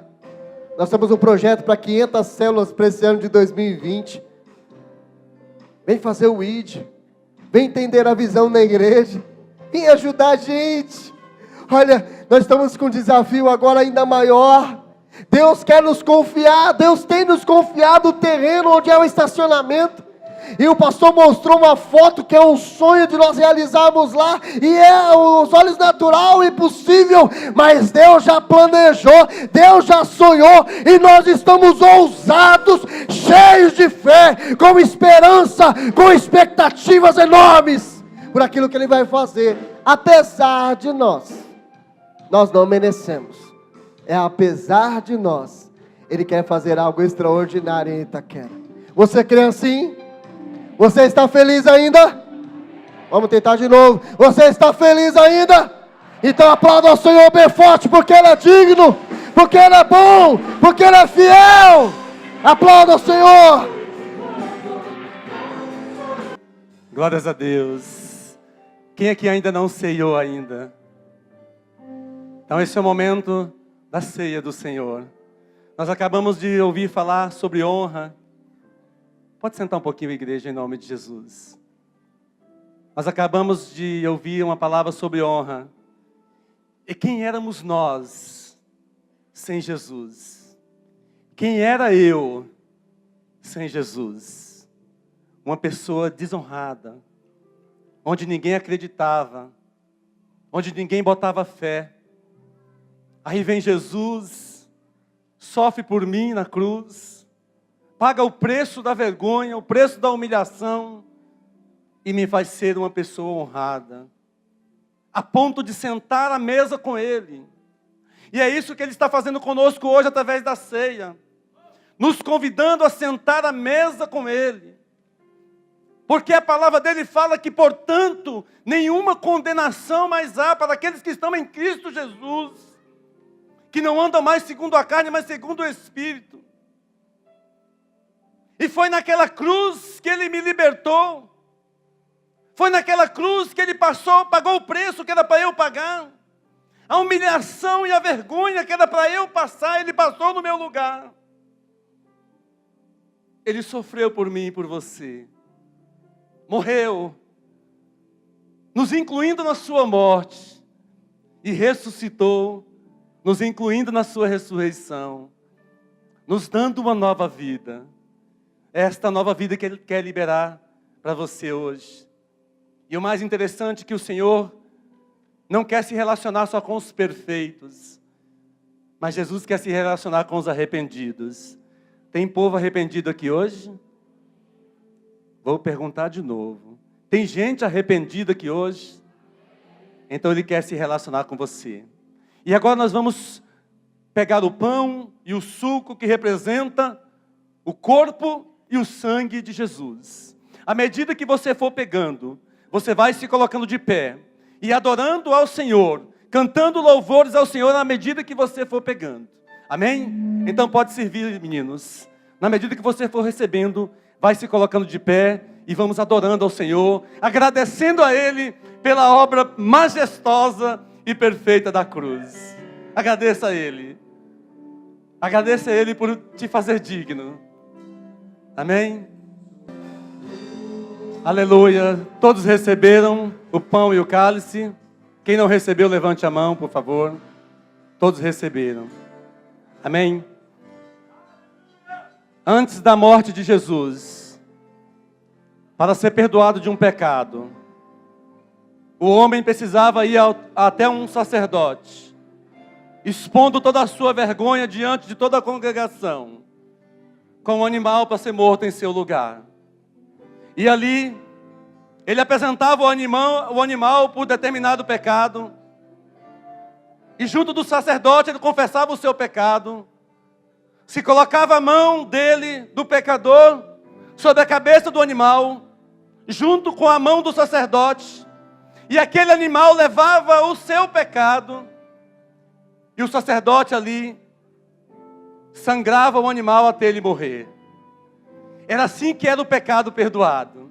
nós temos um projeto para 500 células para esse ano de 2020, vem fazer o ID, vem entender a visão na igreja, vem ajudar a gente. Olha, nós estamos com um desafio agora ainda maior. Deus quer nos confiar, Deus tem nos confiado o terreno onde é o estacionamento. E o pastor mostrou uma foto que é um sonho de nós realizarmos lá. E é os olhos natural, impossível. Mas Deus já planejou, Deus já sonhou. E nós estamos ousados, cheios de fé, com esperança, com expectativas enormes por aquilo que Ele vai fazer. Apesar de nós não merecemos. É apesar de nós, Ele quer fazer algo extraordinário em Itaquera. Você crê assim? Você está feliz ainda? Vamos tentar de novo. Você está feliz ainda? Então aplauda ao Senhor bem forte, porque Ele é digno, porque Ele é bom, porque Ele é fiel. Aplauda ao Senhor. Glórias a Deus. Quem aqui ainda não ceiou ainda? Então esse é o momento da ceia do Senhor. Nós acabamos de ouvir falar sobre honra. Pode sentar um pouquinho, igreja, em nome de Jesus. Nós acabamos de ouvir uma palavra sobre honra. E quem éramos nós sem Jesus? Quem era eu sem Jesus? Uma pessoa desonrada, onde ninguém acreditava, onde ninguém botava fé. Aí vem Jesus, sofre por mim na cruz, paga o preço da vergonha, o preço da humilhação, e me faz ser uma pessoa honrada, a ponto de sentar à mesa com Ele. E é isso que Ele está fazendo conosco hoje através da ceia, nos convidando a sentar à mesa com Ele. Porque a palavra dele fala que, portanto, nenhuma condenação mais há para aqueles que estão em Cristo Jesus, que não andam mais segundo a carne, mas segundo o Espírito. E foi naquela cruz que Ele me libertou. Foi naquela cruz que Ele pagou o preço que era para eu pagar. A humilhação e a vergonha que era para eu passar, Ele passou no meu lugar. Ele sofreu por mim e por você. Morreu, nos incluindo na sua morte. E ressuscitou, nos incluindo na sua ressurreição, nos dando uma nova vida. Esta nova vida que Ele quer liberar para você hoje. E o mais interessante é que o Senhor não quer se relacionar só com os perfeitos, mas Jesus quer se relacionar com os arrependidos. Tem povo arrependido aqui hoje? Vou perguntar de novo. Tem gente arrependida aqui hoje? Então Ele quer se relacionar com você. E agora nós vamos pegar o pão e o suco que representa o corpo e o sangue de Jesus. À medida que você for pegando, você vai se colocando de pé e adorando ao Senhor, cantando louvores ao Senhor na medida que você for pegando. Amém? Então pode servir, meninos. Na medida que você for recebendo, vai se colocando de pé e vamos adorando ao Senhor, agradecendo a Ele pela obra majestosa e perfeita da cruz. Agradeça a Ele. Agradeça a Ele por te fazer digno. Amém? Aleluia. Todos receberam o pão e o cálice. Quem não recebeu, levante a mão, por favor. Todos receberam. Amém? Antes da morte de Jesus, para ser perdoado de um pecado, o homem precisava ir até um sacerdote, expondo toda a sua vergonha diante de toda a congregação, com um animal para ser morto em seu lugar. E ali, ele apresentava o animal por determinado pecado. E junto do sacerdote, ele confessava o seu pecado. Se colocava a mão dele, do pecador, sobre a cabeça do animal, junto com a mão do sacerdote. E aquele animal levava o seu pecado. E o sacerdote ali sangrava o animal até ele morrer. Era assim que era o pecado perdoado.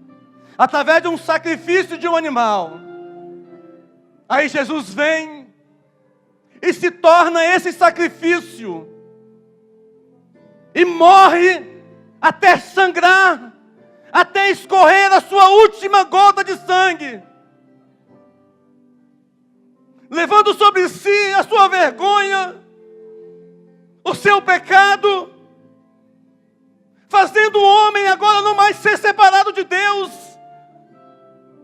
Através de um sacrifício de um animal. Aí Jesus vem e se torna esse sacrifício. E morre até sangrar, até escorrer a sua última gota de sangue. Levando sobre si a sua vergonha, o seu pecado, fazendo o homem agora não mais ser separado de Deus,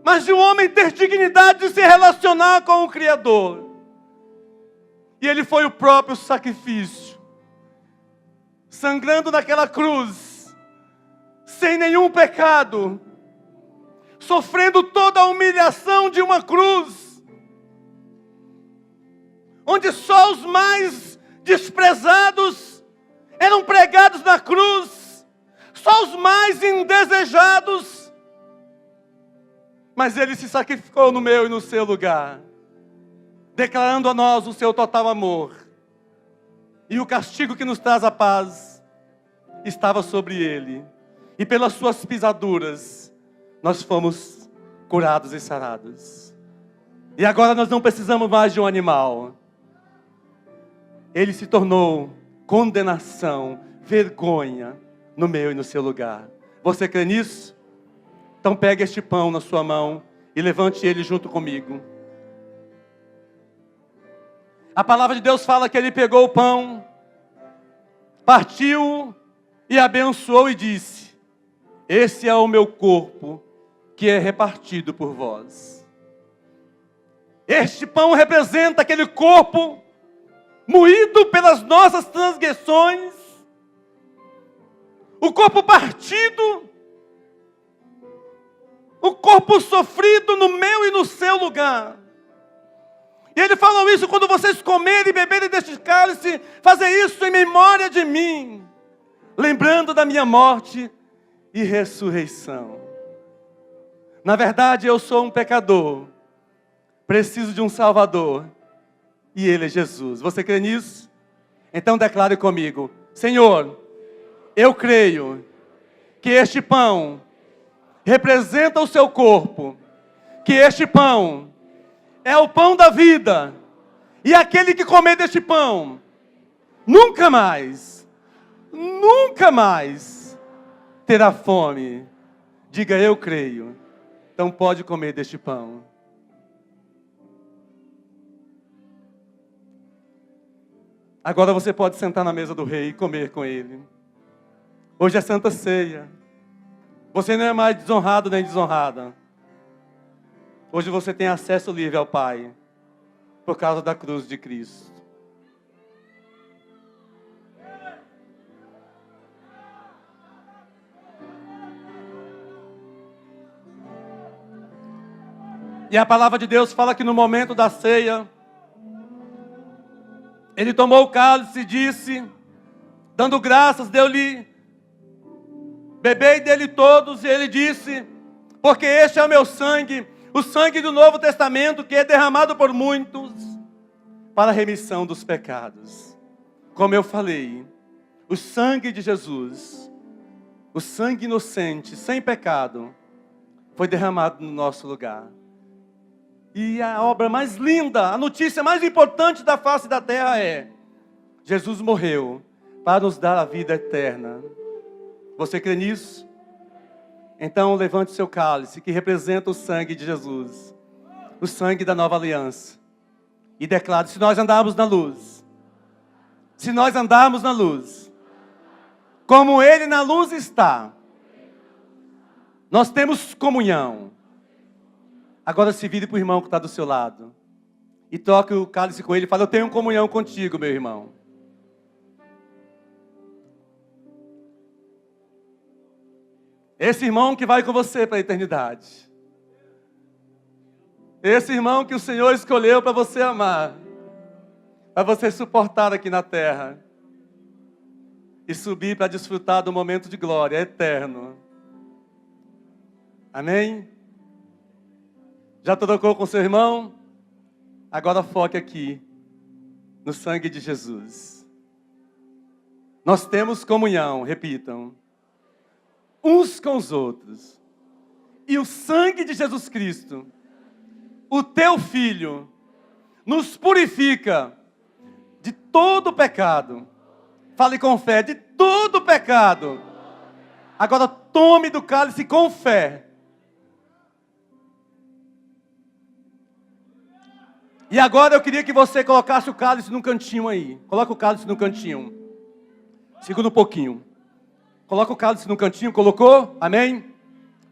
mas de um homem ter dignidade de se relacionar com o Criador. E ele foi o próprio sacrifício, sangrando naquela cruz, sem nenhum pecado, sofrendo toda a humilhação de uma cruz, onde só os mais desprezados eram pregados na cruz, só os mais indesejados, mas ele se sacrificou no meu e no seu lugar, declarando a nós o seu total amor. E o castigo que nos traz a paz estava sobre ele. E pelas suas pisaduras, nós fomos curados e sarados. E agora nós não precisamos mais de um animal. Ele se tornou condenação, vergonha, no meu e no seu lugar. Você crê nisso? Então pegue este pão na sua mão e levante ele junto comigo. A palavra de Deus fala que ele pegou o pão, partiu e abençoou e disse: esse é o meu corpo que é repartido por vós. Este pão representa aquele corpo moído pelas nossas transgressões, o corpo partido, o corpo sofrido no meu e no seu lugar. E ele falou isso: quando vocês comerem e beberem deste cálice, fazer isso em memória de mim, lembrando da minha morte e ressurreição. Na verdade, eu sou um pecador, preciso de um Salvador, e Ele é Jesus. Você crê nisso? Então declare comigo: Senhor, eu creio que este pão representa o seu corpo, que este pão é o pão da vida, e aquele que comer deste pão, nunca mais terá fome. Diga: eu creio. Então pode comer deste pão. Agora você pode sentar na mesa do rei e comer com ele. Hoje é Santa Ceia. Você não é mais desonrado nem desonrada. Hoje você tem acesso livre ao Pai, por causa da cruz de Cristo. E a palavra de Deus fala que no momento da ceia, ele tomou o cálice e disse, dando graças, deu-lhe, bebei dele todos, e ele disse: porque este é o meu sangue, o sangue do Novo Testamento, que é derramado por muitos, para a remissão dos pecados. Como eu falei, o sangue de Jesus, o sangue inocente, sem pecado, foi derramado no nosso lugar. E a obra mais linda, a notícia mais importante da face da terra é: Jesus morreu para nos dar a vida eterna. Você crê nisso? Então levante seu cálice, que representa o sangue de Jesus, o sangue da nova aliança, e declare: se nós andarmos na luz, se nós andarmos na luz, como Ele na luz está, nós temos comunhão. Agora se vire para o irmão que está do seu lado e toque o cálice com ele e fale: eu tenho comunhão contigo, meu irmão. Esse irmão que vai com você para a eternidade. Esse irmão que o Senhor escolheu para você amar. Para você suportar aqui na terra. E subir para desfrutar do momento de glória eterno. Amém? Já trocou com seu irmão? Agora foque aqui. No sangue de Jesus. Nós temos comunhão, repitam. Uns com os outros. E o sangue de Jesus Cristo, o teu Filho, nos purifica de todo pecado. Fale com fé, de todo pecado. Agora tome do cálice com fé. E agora eu queria que você colocasse o cálice no cantinho aí. Coloca o cálice no cantinho. Segura um pouquinho. Coloca o cálice no cantinho, colocou? Amém?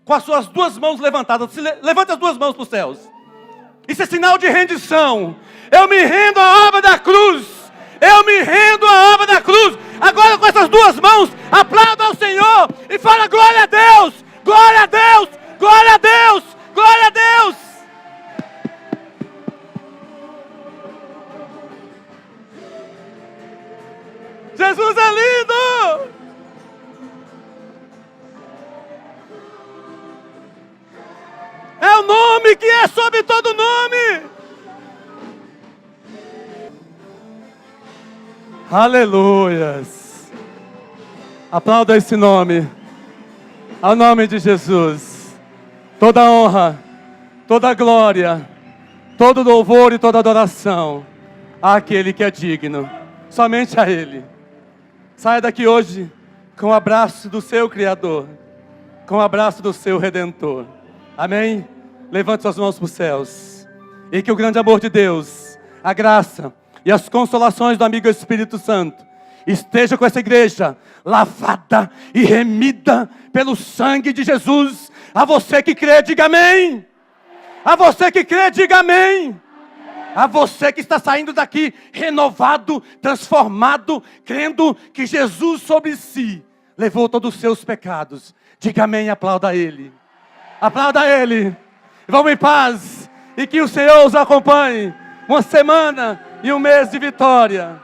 Com as suas duas mãos levantadas. Levante as duas mãos para os céus. Isso é sinal de rendição. Eu me rendo à obra da cruz. Eu me rendo à obra da cruz. Agora com essas duas mãos, aplauda ao Senhor e fala glória a Deus, glória a Deus, glória a Deus, glória a Deus. Jesus é lindo! É o nome que é sobre todo nome! Aleluias! Aplauda esse nome, ao nome de Jesus. Toda honra, toda glória, todo louvor e toda adoração àquele que é digno, somente a Ele. Saia daqui hoje com o abraço do seu Criador, com o abraço do seu Redentor. Amém? Levante suas mãos para os céus. E que o grande amor de Deus, a graça e as consolações do amigo Espírito Santo esteja com essa igreja, lavada e remida pelo sangue de Jesus. A você que crê, diga amém. A você que crê, diga amém. A você que está saindo daqui renovado, transformado, crendo que Jesus sobre si levou todos os seus pecados. Diga amém e aplauda Ele. Aplauda Ele. Vamos em paz. E que o Senhor os acompanhe. Uma semana e um mês de vitória.